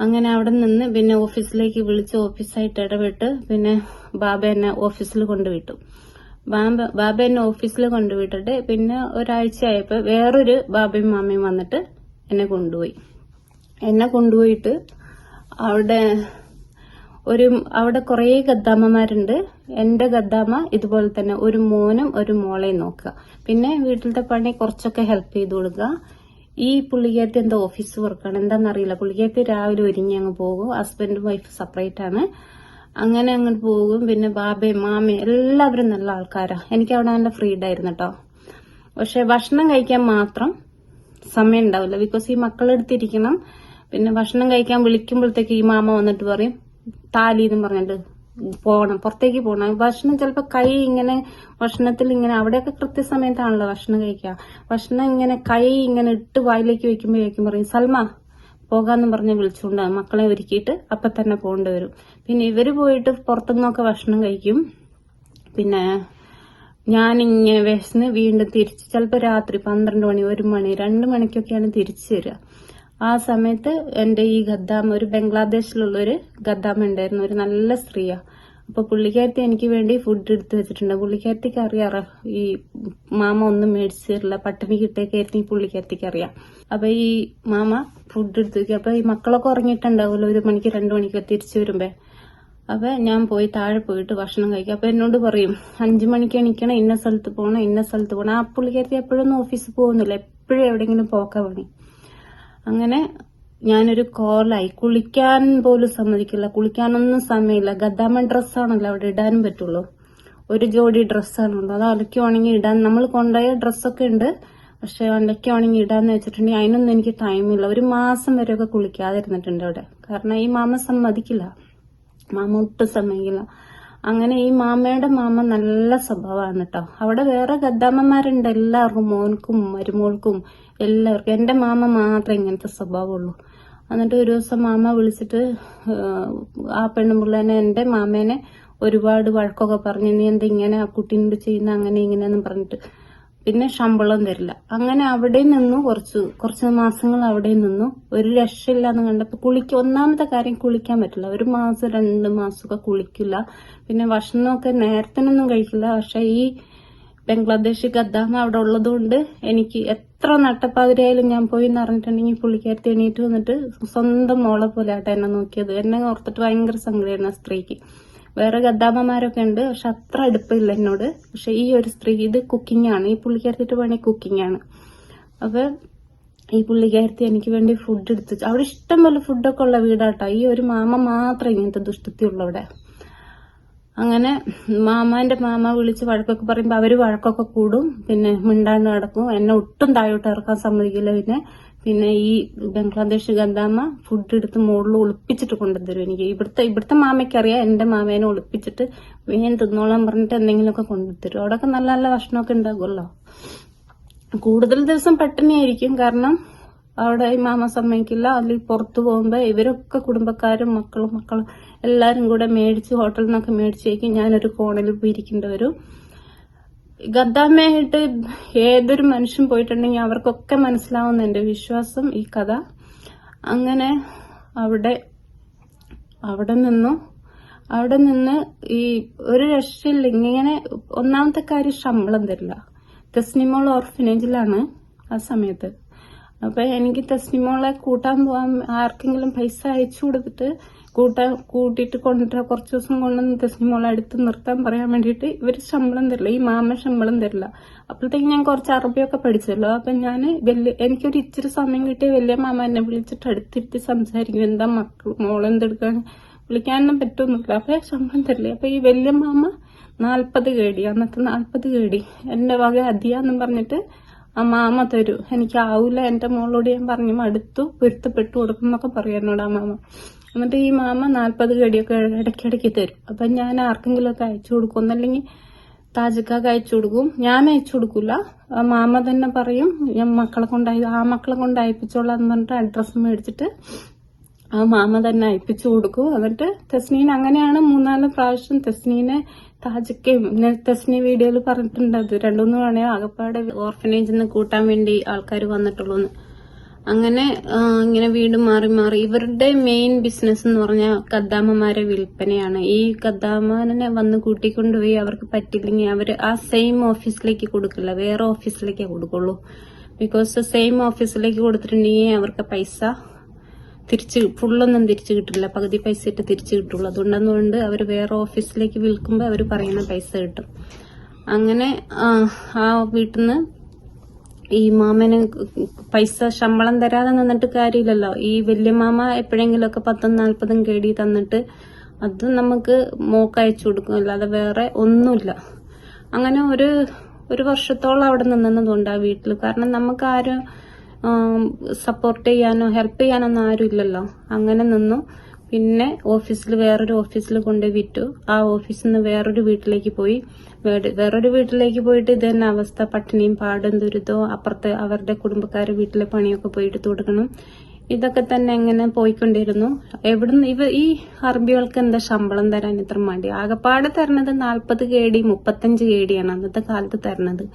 അങ്ങനെ അവിടെ നിന്ന് പിന്നെ ഓഫീസിലേക്ക് വിളിച്ച് ഓഫീസായിട്ട് ഇടപെട്ട് പിന്നെ ബാബ എന്നെ ഓഫീസിൽ കൊണ്ടുവിട്ടു. ബാബ എന്നെ ഓഫീസിൽ കൊണ്ടുവിട്ടിട്ട് പിന്നെ ഒരാഴ്ച ആയപ്പോ വേറൊരു ബാബയും മാമയും വന്നിട്ട് എന്നെ കൊണ്ടുപോയിട്ട് അവിടെ കുറേ ഖദ്ദാമ്മമാരുണ്ട്. എന്റെ ഖദ്ദാമ്മ ഇതുപോലെ തന്നെ ഒരു മോനും ഒരു മോളെയും നോക്കുക, പിന്നെ വീട്ടിലത്തെ പണി കുറച്ചൊക്കെ ഹെൽപ്പ് ചെയ്ത് കൊടുക്കുക. ഈ പുള്ളിക്കാരത്തി എന്താ ഓഫീസ് വർക്കാണ്, എന്താണെന്നറിയില്ല. പുള്ളിക്കാരത്തി രാവിലെ ഒരുങ്ങി അങ്ങ് പോകും. ഹസ്ബൻഡും വൈഫ് സെപ്പറേറ്റ് ആണ്. അങ്ങനെ അങ്ങോട്ട് പോകും. പിന്നെ ബാബയും മാമയും എല്ലാവരും നല്ല ആൾക്കാരാ. എനിക്ക് അവിടെ നല്ല ഫ്രീഡം ആയിരുന്നു കേട്ടോ. പക്ഷെ ഭക്ഷണം കഴിക്കാൻ മാത്രം സമയം ഉണ്ടാവില്ല, ബിക്കോസ് ഈ മക്കളെടുത്തിരിക്കണം. പിന്നെ ഭക്ഷണം കഴിക്കാൻ വിളിക്കുമ്പോഴത്തേക്ക് ഈ മാമ വന്നിട്ട് പറയും താലി എന്ന് പറഞ്ഞിട്ട് പുറത്തേക്ക് പോകണം. ഭക്ഷണം ചിലപ്പോൾ ഭക്ഷണത്തിൽ ഇങ്ങനെ അവിടെയൊക്കെ കൃത്യസമയത്താണല്ലോ ഭക്ഷണം കഴിക്കുക. ഭക്ഷണം ഇങ്ങനെ ഇങ്ങനെ ഇട്ട് വായിലേക്ക് വെക്കുമ്പോഴേക്കും പറയും സൽമ പോകാന്ന് പറഞ്ഞ് വിളിച്ചുകൊണ്ട് മക്കളെ ഒരുക്കിയിട്ട് അപ്പൊ തന്നെ പോകേണ്ടി വരും. പിന്നെ ഇവര് പോയിട്ട് പുറത്തുനിന്നൊക്കെ ഭക്ഷണം കഴിക്കും. പിന്നെ ഞാനിങ്ങനെ വിശന്ന് വീണ്ടും തിരിച്ച് ചിലപ്പോൾ രാത്രി 12 മണി 1 മണി 2 മണിക്കൊക്കെയാണ് തിരിച്ചു വരിക. ആ സമയത്ത് എന്റെ ഈ ഖദ്ദാമ, ഒരു ബംഗ്ലാദേശിലുള്ളൊരു ഖദ്ദാമ ഉണ്ടായിരുന്നു, ഒരു നല്ല സ്ത്രീയാ. അപ്പൊ പുള്ളിക്കാരത്തി എനിക്ക് വേണ്ടി ഫുഡ് എടുത്ത് വെച്ചിട്ടുണ്ട്. പുള്ളിക്കാരത്തിക്ക് അറിയാറ ഈ മാമ ഒന്നും മേടിച്ചു തരില്ല, പട്ടിണി കിട്ടേക്കായിരുന്നു ഈ പുള്ളിക്കാരത്തിക്ക് അറിയാം. അപ്പൊ ഈ മാമ ഫുഡ് എടുത്ത് വെക്കും. അപ്പൊ ഈ മക്കളൊക്കെ ഉറങ്ങിയിട്ടുണ്ടാവുമല്ലോ 1 മണിക്ക് 2 മണിക്ക് തിരിച്ചു വരുമ്പോ. അപ്പൊ ഞാൻ പോയി താഴെ പോയിട്ട് ഭക്ഷണം കഴിക്കും. അപ്പൊ എന്നോട് പറയും 5 മണിക്ക് എണീക്കണം, ഇന്ന സ്ഥലത്ത് പോകണം. ആ പുള്ളിക്കാരത്തി എപ്പോഴൊന്നും ഓഫീസിൽ പോകുന്നില്ല, എപ്പോഴും എവിടെയെങ്കിലും പോക്കാ പണി. അങ്ങനെ ഞാനൊരു കോലായി. കുളിക്കാൻ പോലും സമ്മതിക്കില്ല, കുളിക്കാനൊന്നും സമയമില്ല. ഖദ്ദാമ ഡ്രസ്സാണല്ലോ അവിടെ ഇടാനും പറ്റുള്ളൂ, ഒരു ജോഡി ഡ്രസ്സാണുള്ളൂ. അത് അലക്കി ഉണങ്ങി ഇടാൻ നമ്മൾ കൊണ്ടുപോയ ഡ്രസ്സൊക്കെ ഉണ്ട്, പക്ഷെ അലക്കി ഉണങ്ങി ഇടാന്ന് വെച്ചിട്ടുണ്ടെങ്കിൽ അതിനൊന്നും എനിക്ക് ടൈമില്ല. 1 മാസം വരെയൊക്കെ കുളിക്കാതിരുന്നിട്ടുണ്ട് അവിടെ. കാരണം ഈ മാമ സമ്മതിക്കില്ല, മാമ ഒട്ടും സമ്മതിക്കില്ല. അങ്ങനെ ഈ മാമയുടെ മാമ നല്ല സ്വഭാവമാണ് കേട്ടോ. അവിടെ വേറെ ഖദ്ദാമ്മമാരുണ്ട്, എല്ലാവർക്കും, മോൻക്കും മരുമോൾക്കും എല്ലാവർക്കും. എന്റെ മാമ മാത്രമേ ഇങ്ങനത്തെ സ്വഭാവമുള്ളൂ. എന്നിട്ട് ഒരു ദിവസം മാമ വിളിച്ചിട്ട് ആ പെണ്ണുപിള്ളേനെ, എന്റെ മാമേനെ ഒരുപാട് വഴക്കൊക്കെ പറഞ്ഞു, നീ എന്താ ഇങ്ങനെ ആ കുട്ടീനോട് ചെയ്യുന്ന അങ്ങനെ ഇങ്ങനെയെന്നും പറഞ്ഞിട്ട്. പിന്നെ ശമ്പളം തരില്ല. അങ്ങനെ അവിടെ നിന്നു കുറച്ച് മാസങ്ങൾ അവിടെ നിന്നു. ഒരു രക്ഷയില്ലാന്ന് കണ്ടപ്പോ ഒന്നാമത്തെ കാര്യം കുളിക്കാൻ പറ്റില്ല. 1 മാസം 2 മാസമൊക്കെ കുളിക്കില്ല. പിന്നെ ഭക്ഷണമൊക്കെ നേരത്തിനൊന്നും കഴിക്കില്ല. പക്ഷെ ഈ ബംഗ്ലാദേശി ഖദ്ദാമ അവിടെ ഉള്ളതുകൊണ്ട് എനിക്ക് എത്ര നട്ടപ്പാതിരായാലും ഞാൻ പോയി എന്ന് പറഞ്ഞിട്ടുണ്ടെങ്കിൽ പുള്ളിക്കാരത്തി എണീറ്റ് വന്നിട്ട് സ്വന്തം മോളെ പോലെ ആട്ടെ എന്നെ നോക്കിയത്. എന്നെ ഓർത്തിട്ട് ഭയങ്കര സങ്കടമായിരുന്നു ആ സ്ത്രീക്ക്. വേറെ ഖദ്ദാമ്മമാരൊക്കെ ഉണ്ട്, പക്ഷെ അത്ര അടുപ്പില്ല എന്നോട്. പക്ഷെ ഈ ഒരു സ്ത്രീ, ഇത് കുക്കിംഗ് ആണ്, ഈ പുള്ളിക്കാരത്തിട്ട് പണി കുക്കിംഗ് ആണ്. അപ്പൊ ഈ പുള്ളിക്കാരത്തി എനിക്ക് വേണ്ടി ഫുഡ് എടുത്തു. അവിടെ ഇഷ്ടംപോലെ ഫുഡൊക്കെ ഉള്ള വീടാട്ടോ. ഈ ഒരു മാമ മാത്രം ഇങ്ങനത്തെ ദുഷ്ടത്തിയുള്ളവിടെ. അങ്ങനെ മാമാന്റെ മാമ വിളിച്ച് വഴക്കൊക്കെ പറയുമ്പോ അവര് വഴക്കൊക്കെ കൂടും. പിന്നെ മിണ്ടാണ്ട് നടക്കും. എന്നെ ഒട്ടും താഴോട്ട് ഇറക്കാൻ സമ്മതിക്കില്ല. പിന്നെ ഈ ബംഗ്ലാദേശ് ഗദ്ദാമ്മ ഫുഡ് എടുത്ത് മുകളിൽ ഒളിപ്പിച്ചിട്ട് കൊണ്ടുതരും എനിക്ക്. ഇവിടുത്തെ മാമയ്ക്കറിയാം എന്റെ മാമേനെ ഒളിപ്പിച്ചിട്ട് വേഗം തിന്നോളാൻ പറഞ്ഞിട്ട് എന്തെങ്കിലുമൊക്കെ കൊണ്ടുതരും. അവിടെയൊക്കെ നല്ല നല്ല ഭക്ഷണമൊക്കെ ഉണ്ടാകുമല്ലോ. കൂടുതൽ ദിവസം പട്ടിണിയായിരിക്കും. കാരണം അവിടെ ഈ മാമ സമ്മതിക്കില്ല. അതിൽ പുറത്തു പോകുമ്പോ ഇവരൊക്കെ കുടുംബക്കാരും മക്കളും എല്ലാരും കൂടെ മേടിച്ച് ഹോട്ടലിൽ നിന്നൊക്കെ മേടിച്ചേക്കും. ഞാനൊരു കോണിൽ പോയി ഇരിക്കേണ്ടി വരും. ഗദ്ദാമ്മയായിട്ട് ഏതൊരു മനുഷ്യൻ പോയിട്ടുണ്ടെങ്കിൽ അവർക്കൊക്കെ മനസ്സിലാവുന്ന എന്റെ വിശ്വാസം ഈ കഥ. അങ്ങനെ അവിടെ നിന്ന് ഈ ഒരു രക്ഷയില്ല. ഇങ്ങനെ ഒന്നാമത്തെ കാര്യം ശമ്പളം തരില്ല. തസ്നിമോൾ ഓർഫനേജിലാണ് ആ സമയത്ത്. അപ്പൊ എനിക്ക് തസ്നിമോളെ കൂട്ടാൻ പോവാൻ ആർക്കെങ്കിലും പൈസ അയച്ചു കൊടുത്തിട്ട് കൂട്ടിയിട്ട് കൊണ്ടിട്ട് കുറച്ച് ദിവസം കൊണ്ടുവന്ന് തസ്നിമോളെ അടുത്ത് നിർത്താൻ പറയാൻ വേണ്ടിയിട്ട് ഇവര് ശമ്പളം തരില്ല. ഈ മാമ ശമ്പളം തരില്ല. അപ്പോഴത്തേക്ക് ഞാൻ കുറച്ച് അറബിയൊക്കെ പഠിച്ചല്ലോ. അപ്പൊ എനിക്കൊരു ഇച്ചിരി സമയം കിട്ടിയ വലിയ മാമ എന്നെ വിളിച്ചിട്ട് അടുത്തിരുത്തി സംസാരിക്കും. എന്താ മോളെന്തെടുക്കാൻ വിളിക്കാനൊന്നും പറ്റൊന്നുമില്ല. അപ്പൊ ശമ്പളം തരില്ല. അപ്പൊ ഈ വലിയ മാമ 40 കേടി, അന്നത്തെ 40 കേടി എന്റെ വക അധിയാന്നും പറഞ്ഞിട്ട് ആ മാമ തരൂ. എനിക്കാവൂല, എന്റെ മോളോട് ഞാൻ പറഞ്ഞു മടുത്തു, പൊരുത്തപ്പെട്ടു കൊടുക്കും എന്നൊക്കെ പറയാനോട് ആ മാമ. എന്നിട്ട് ഈ മാമ 40 കേടിയൊക്കെ ഇടയ്ക്കിടയ്ക്ക് തരും. അപ്പൊ ഞാൻ ആർക്കെങ്കിലും ഒക്കെ അയച്ചു കൊടുക്കും. ഒന്നല്ലെങ്കിൽ താജക്കാക്ക് അയച്ചു കൊടുക്കും. ഞാൻ അയച്ചു കൊടുക്കൂല. ആ മാമ തന്നെ പറയും ഞാൻ മക്കളെ കൊണ്ട് അയപ്പിച്ചോളാന്ന് പറഞ്ഞിട്ട് അഡ്രസ്സ് മേടിച്ചിട്ട് ആ മാമ തന്നെ അയപ്പിച്ചു കൊടുക്കും. എന്നിട്ട് തസ്നീൻ അങ്ങനെയാണ് 3-4 പ്രാവശ്യം തസ്നീനെ താജക്കയും തസ്നി വീഡിയോയിൽ പറഞ്ഞിട്ടുണ്ട്. അത് 2-3 തവണ ആകപ്പാടെ ഓർഫനേജിൽ നിന്ന് കൂട്ടാൻ വേണ്ടി ആൾക്കാർ വന്നിട്ടുള്ളൂ. അങ്ങനെ ഇങ്ങനെ വീട് മാറി ഇവരുടെ മെയിൻ ബിസിനസ് എന്ന് പറഞ്ഞാൽ ഗദ്ദാമ്മമാരെ വിൽപ്പനയാണ്. ഈ ഗദ്ദാമ്മനെ വന്ന് കൂട്ടിക്കൊണ്ടുപോയി അവർക്ക് പറ്റില്ലെങ്കിൽ അവര് ആ സെയിം ഓഫീസിലേക്ക് കൊടുക്കില്ല, വേറെ ഓഫീസിലേക്കേ കൊടുക്കുള്ളൂ. ബിക്കോസ് സെയിം ഓഫീസിലേക്ക് കൊടുത്തിട്ടുണ്ടെങ്കിൽ അവർക്ക് പൈസ ഫുള്ളൊന്നും തിരിച്ചു കിട്ടില്ല, പകുതി പൈസ ഇട്ട് തിരിച്ചു കിട്ടുള്ളൂ. അതുകൊണ്ടെന്നുകൊണ്ട് അവർ വേറെ ഓഫീസിലേക്ക് വിൽക്കുമ്പോൾ അവർ പറയുന്ന പൈസ കിട്ടും. അങ്ങനെ ആ വീട്ടിൽ നിന്ന് ഈ മാമന് പൈസ ശമ്പളം തരാതെ നിന്നിട്ട് കാര്യമില്ലല്ലോ. ഈ വലിയ മാമ എപ്പോഴെങ്കിലുമൊക്കെ 10-40 കേടി തന്നിട്ട് അത് നമുക്ക് മോക്ക് അയച്ചു കൊടുക്കും, അല്ലാതെ വേറെ ഒന്നുമില്ല. അങ്ങനെ ഒരു വർഷത്തോളം അവിടെ നിന്നതുകൊണ്ട് ആ വീട്ടിൽ. കാരണം നമുക്ക് ആരും സപ്പോർട്ട് ചെയ്യാനോ ഹെൽപ്പ് ചെയ്യാനൊന്നും ആരും ഇല്ലല്ലോ. അങ്ങനെ നിന്നു. പിന്നെ വേറൊരു ഓഫീസിൽ കൊണ്ട് വിറ്റു. ആ ഓഫീസിൽ നിന്ന് വേറൊരു വീട്ടിലേക്ക് പോയിട്ട് ഇത് തന്നെ അവസ്ഥ. പട്ടിണിയും പാടും ദുരിതവും, അപ്പുറത്ത് അവരുടെ കുടുംബക്കാരുടെ വീട്ടിലെ പണിയൊക്കെ പോയിട്ട് കൊടുക്കണം. ഇതൊക്കെ തന്നെ എങ്ങനെ പോയിക്കൊണ്ടിരുന്നു. എവിടുന്ന് ഈ അറബികൾക്ക് എന്താ ശമ്പളം തരാൻ ഇത്ര മടി? ആകെപ്പാട് തരണത് 40 കേടി 35 കേടിയാണ് അന്നത്തെ കാലത്ത് തരണത്.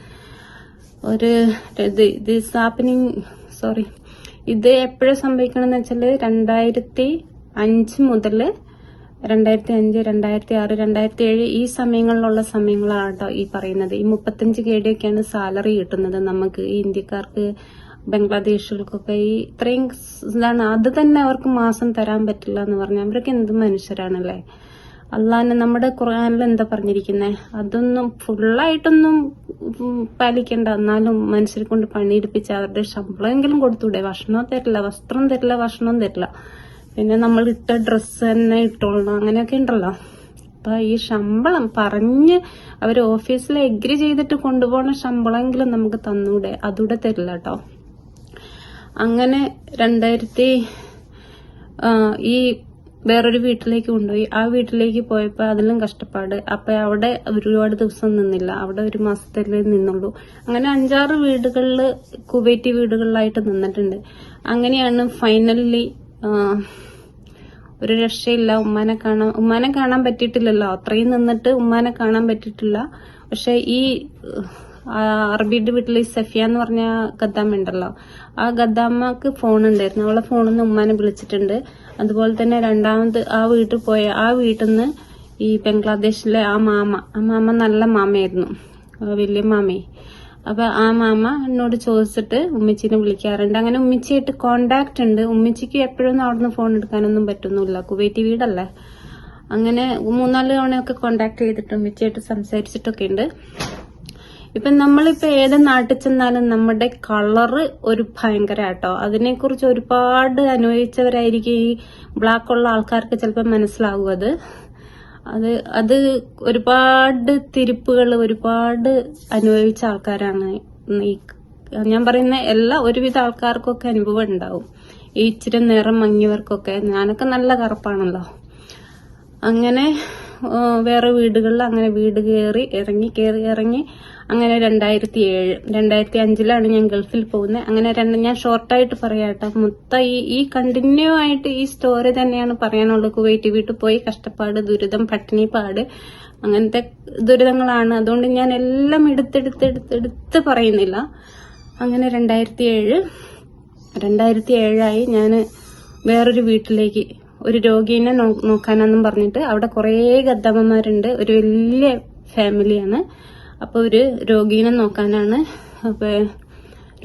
ഇത് എപ്പോഴും സംഭവിക്കണമെന്ന് വെച്ചാല് 2005 മുതൽ 2005, 2006, 2007 ഈ സമയങ്ങളിലാണ് കേട്ടോ ഈ പറയുന്നത്. ഈ 35 കേടിയൊക്കെയാണ് സാലറി കിട്ടുന്നത് നമുക്ക് ഈ ഇന്ത്യക്കാർക്ക്, ബംഗ്ലാദേശികൾക്കൊക്കെ. ഈ ഇത്രയും ഇതാണ്. അത് തന്നെ അവർക്ക് മാസം തരാൻ പറ്റില്ല എന്ന് പറഞ്ഞാൽ അവരൊക്കെ എന്ത് മനുഷ്യരാണല്ലേ. അള്ളാഹ് നമ്മുടെ ഖുർആനിൽ എന്താ പറഞ്ഞിരിക്കുന്നത്? അതൊന്നും ഫുള്ളായിട്ടൊന്നും പാലിക്കണ്ട. എന്നാലും മനുഷ്യരെ കൊണ്ട് പണിയെടുപ്പിച്ച് അവരുടെ ശമ്പളമെങ്കിലും കൊടുത്തൂടെ? ഭക്ഷണം തരില്ല, വസ്ത്രം തരില്ല, ഭക്ഷണം തരില്ല. പിന്നെ നമ്മൾ ഇട്ട ഡ്രസ്സ് തന്നെ ഇട്ടോളണം, അങ്ങനെയൊക്കെ ഉണ്ടല്ലോ. അപ്പൊ ഈ ശമ്പളം പറഞ്ഞ് അവര് ഓഫീസിൽ എഗ്രി ചെയ്തിട്ട് കൊണ്ടുപോകുന്ന ശമ്പളമെങ്കിലും നമുക്ക് തന്നൂടെ? അതൂടെ തരില്ല കേട്ടോ. അങ്ങനെ ഈ വേറൊരു വീട്ടിലേക്ക് കൊണ്ടുപോയി. ആ വീട്ടിലേക്ക് പോയപ്പോ അതിലും കഷ്ടപ്പാട്. അപ്പൊ അവിടെ ഒരുപാട് ദിവസം നിന്നില്ല, അവിടെ 1 മാസത്തിലേ നിന്നുള്ളൂ. അങ്ങനെ 5-6 വീടുകളില്, കുവൈറ്റി വീടുകളിലായിട്ട് നിന്നിട്ടുണ്ട്. അങ്ങനെയാണ് ഫൈനലി ഒരു രക്ഷയില്ല. ഉമ്മാനെ കാണാൻ പറ്റിയിട്ടില്ലല്ലോ. അത്രയും നിന്നിട്ട് ഉമ്മാനെ കാണാൻ പറ്റിയിട്ടില്ല. പക്ഷെ ഈ അറബിയുടെ വീട്ടിൽ സഫിയ എന്ന് പറഞ്ഞ ഗദ്ദാമ്മ ഉണ്ടല്ലോ, ആ ഗദ്ദാമ്മക്ക് ഫോൺ ഉണ്ടായിരുന്നു. അവളെ ഫോണിൽ നിന്ന് ഉമ്മാനെ വിളിച്ചിട്ടുണ്ട്. അതുപോലെ തന്നെ രണ്ടാമത് ആ വീട്ടിൽ നിന്ന് ഈ ബംഗ്ലാദേശിലെ ആ മാമ നല്ല മാമയായിരുന്നു, വലിയ മാമയെ. അപ്പൊ ആ മാമ എന്നോട് ചോദിച്ചിട്ട് ഉമ്മച്ചിനെ വിളിക്കാറുണ്ട്. അങ്ങനെ ഉമ്മച്ചിയായിട്ട് കോണ്ടാക്ട് ഉണ്ട്. ഉമ്മച്ചിക്ക് എപ്പോഴൊന്നും അവിടുന്ന് ഫോൺ എടുക്കാനൊന്നും പറ്റുന്നില്ല, കുവൈറ്റി വീടല്ലേ. അങ്ങനെ 3-4 തവണയൊക്കെ കോണ്ടാക്ട് ചെയ്തിട്ട് ഉമ്മച്ചിയായിട്ട് സംസാരിച്ചിട്ടൊക്കെ ഉണ്ട്. ഇപ്പൊ നമ്മളിപ്പോ ഏത് നാട്ടിൽ ചെന്നാലും നമ്മുടെ കളറ് ഒരു ഭയങ്കര കേട്ടോ. അതിനെക്കുറിച്ച് ഒരുപാട് അനുഭവിച്ചവരായിരിക്കും ഈ ബ്ലാക്ക് ഉള്ള ആൾക്കാർക്ക് ചിലപ്പോൾ മനസ്സിലാകും. അത് ഒരുപാട് തിരിപ്പുകൾ ഒരുപാട് അനുഭവിച്ച ആൾക്കാരാണ്. ഈ ഞാൻ പറയുന്ന ഒരുവിധ ആൾക്കാർക്കൊക്കെ അനുഭവം ഉണ്ടാവും. ഈ ഇച്ചിരി നിറം മങ്ങിയവർക്കൊക്കെ. ഞാനൊക്കെ നല്ല കറുപ്പാണല്ലോ. അങ്ങനെ വേറെ വീടുകളിൽ അങ്ങനെ വീട് കയറി ഇറങ്ങി അങ്ങനെ 2005 ഞാൻ ഗൾഫിൽ പോകുന്നത്. അങ്ങനെ ഞാൻ ഷോർട്ടായിട്ട് പറയാട്ടോ. മൊത്തം ഈ കണ്ടിന്യൂ ആയിട്ട് ഈ സ്റ്റോറി തന്നെയാണ് പറയാനുള്ളത്. കുവൈറ്റ് വീട്ടിൽ പോയി കഷ്ടപ്പാട്, ദുരിതം, പട്ടിണി പാട്, അങ്ങനത്തെ ദുരിതങ്ങളാണ്. അതുകൊണ്ട് ഞാൻ എല്ലാം എടുത്ത് പറയുന്നില്ല. അങ്ങനെ 2007 ഞാൻ വേറൊരു വീട്ടിലേക്ക് ഒരു രോഗീനെ നോക്കാനെന്നും പറഞ്ഞിട്ട് അവിടെ കുറേ ഗദ്ദാമ്മമാരുണ്ട്. ഒരു വലിയ ഫാമിലിയാണ്. അപ്പൊ ഒരു രോഗീനെ നോക്കാനാണ്. അപ്പൊ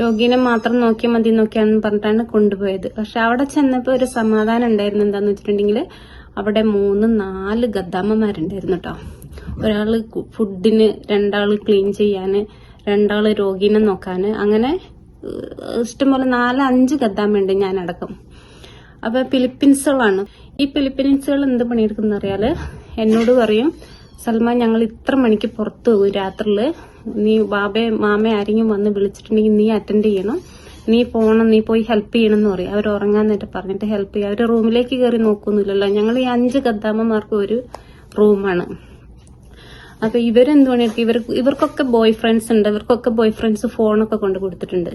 രോഗീനെ മാത്രം നോക്കിയാൽ മതി നോക്കിയാന്ന് പറഞ്ഞിട്ടാണ് കൊണ്ടുപോയത്. പക്ഷെ അവിടെ ചെന്നപ്പോ ഒരു സമാധാനം ഉണ്ടായിരുന്നു. എന്താന്ന് വെച്ചിട്ടുണ്ടെങ്കിൽ അവിടെ 3-4 ഗദ്ദാമ്മമാരുണ്ടായിരുന്നു കേട്ടോ. ഒരാള് ഫുഡിന്, 2 ക്ലീൻ ചെയ്യാന്, 2 രോഗീനെ നോക്കാന്, അങ്ങനെ ഇഷ്ടംപോലെ 4-5 ഗദ്ദാമ്മയുണ്ട് ഞാനടക്കം. അപ്പൊ ഫിലിപ്പീൻസുകളാണ്. ഈ ഫിലിപ്പീൻസുകൾ എന്ത് പണിയെടുക്കുന്ന അറിയാല് എന്നോട് പറയും, സൽമാൻ ഞങ്ങൾ ഇത്ര മണിക്ക് പുറത്തു പോകും രാത്രിയില്, നീ മാമ ആരെങ്കിലും വന്ന് വിളിച്ചിട്ടുണ്ടെങ്കിൽ നീ അറ്റൻഡ് ചെയ്യണം, നീ പോണം, നീ പോയി ഹെൽപ്പ് ചെയ്യണം എന്ന് പറയും. അവർ ഉറങ്ങാൻ നേരം പറഞ്ഞിട്ട് ഹെൽപ്പ് ചെയ്യും. അവര് റൂമിലേക്ക് കയറി നോക്കൊന്നുമില്ലല്ലോ. ഞങ്ങൾ ഈ 5 ഗദ്ദാമ്മമാർക്ക് ഒരു റൂമാണ്. അപ്പൊ ഇവരെന്ത് പണിയെടുക്കും, ഇവർക്കൊക്കെ ബോയ് ഫ്രണ്ട്സ് ഉണ്ട്. ഇവർക്കൊക്കെ ബോയ് ഫ്രണ്ട്സ് ഫോണൊക്കെ കൊണ്ട് കൊടുത്തിട്ടുണ്ട്.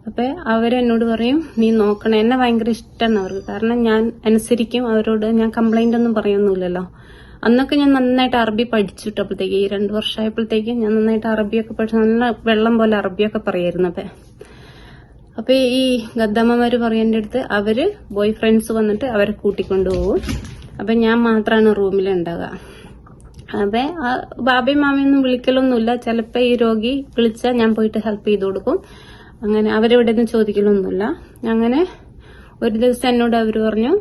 അപ്പൊ അവരെന്നോട് പറയും നീ നോക്കണം. എന്നെ ഭയങ്കര ഇഷ്ടമാണ് അവർക്ക്. കാരണം ഞാൻ അനുസരിക്കും അവരോട്. ഞാൻ കംപ്ലൈന്റ് ഒന്നും പറയൊന്നുമില്ലല്ലോ. അന്നൊക്കെ ഞാൻ നന്നായിട്ട് അറബി പഠിച്ചിട്ടപ്പോഴത്തേക്ക്, ഈ 2 വർഷമായപ്പോഴത്തേക്ക് ഞാൻ നന്നായിട്ട് അറബിയൊക്കെ പഠിച്ചു. നല്ല വെള്ളം പോലെ അറബിയൊക്കെ പറയായിരുന്നു. അപ്പൊ ഈ ഗദ്ദാമ്മമാര് പറയേണ്ട അടുത്ത് അവര് ബോയ് ഫ്രണ്ട്സ് വന്നിട്ട് അവരെ കൂട്ടിക്കൊണ്ടുപോകും. അപ്പൊ ഞാൻ മാത്രമാണ് റൂമിലുണ്ടാവുക. അതെ, ബാബയും മാമയൊന്നും വിളിക്കലൊന്നുമില്ല. ചിലപ്പോ ഈ രോഗി വിളിച്ചാൽ ഞാൻ പോയിട്ട് ഹെൽപ്പ് ചെയ്ത് കൊടുക്കും. അങ്ങനെ അവരെവിടെ നിന്ന് ചോദിക്കലൊന്നുമില്ല. അങ്ങനെ ഒരു ദിവസം എന്നോട് അവര് പറഞ്ഞു,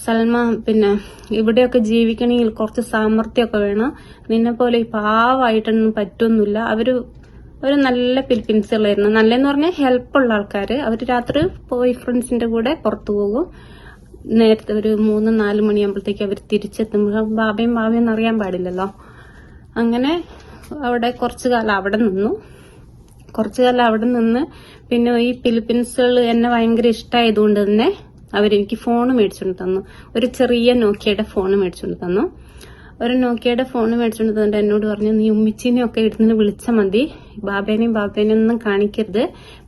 സൽമ, പിന്നെ ഇവിടെയൊക്കെ ജീവിക്കണമെങ്കിൽ കുറച്ച് സാമർത്ഥ്യമൊക്കെ വേണം. നിന്നെ പോലെ ഈ പാവമായിട്ടൊന്നും പറ്റൊന്നുമില്ല. ഒരു നല്ല ഫിലിപ്പീൻസുകളായിരുന്നു. നല്ലെന്ന് പറഞ്ഞാൽ ഹെൽപ്പുള്ള ആൾക്കാര്. അവര് രാത്രി ബോയ് ഫ്രണ്ട്സിന്റെ കൂടെ പുറത്തു പോകും. നേരത്തെ ഒരു 3-4 മണിയാകുമ്പോഴത്തേക്ക് അവർ തിരിച്ചെത്തുമ്പോൾ ബാബയും ബാബയും അറിയാൻ പാടില്ലല്ലോ. അങ്ങനെ അവിടെ കുറച്ചു കാലം അവിടെ നിന്ന് പിന്നെ ഈ ഫിലിപ്പീൻസുകൾ എന്നെ ഭയങ്കര ഇഷ്ടമായതുകൊണ്ട് തന്നെ അവരെനിക്ക് ഫോൺ മേടിച്ചുകൊണ്ട് തന്നു. ഒരു ചെറിയ നോക്കിയയുടെ ഫോൺ മേടിച്ചുകൊണ്ട് തന്നു. ഒരു നോക്കിയയുടെ ഫോൺ മേടിച്ചുകൊണ്ട് തന്നിട്ട് എന്നോട് പറഞ്ഞു, നീ ഉമ്മിച്ചിനെ ഒക്കെ എടുത്തിന് വിളിച്ചാൽ മതി, ബാബേനെയും ഒന്നും കാണിക്കരുത്,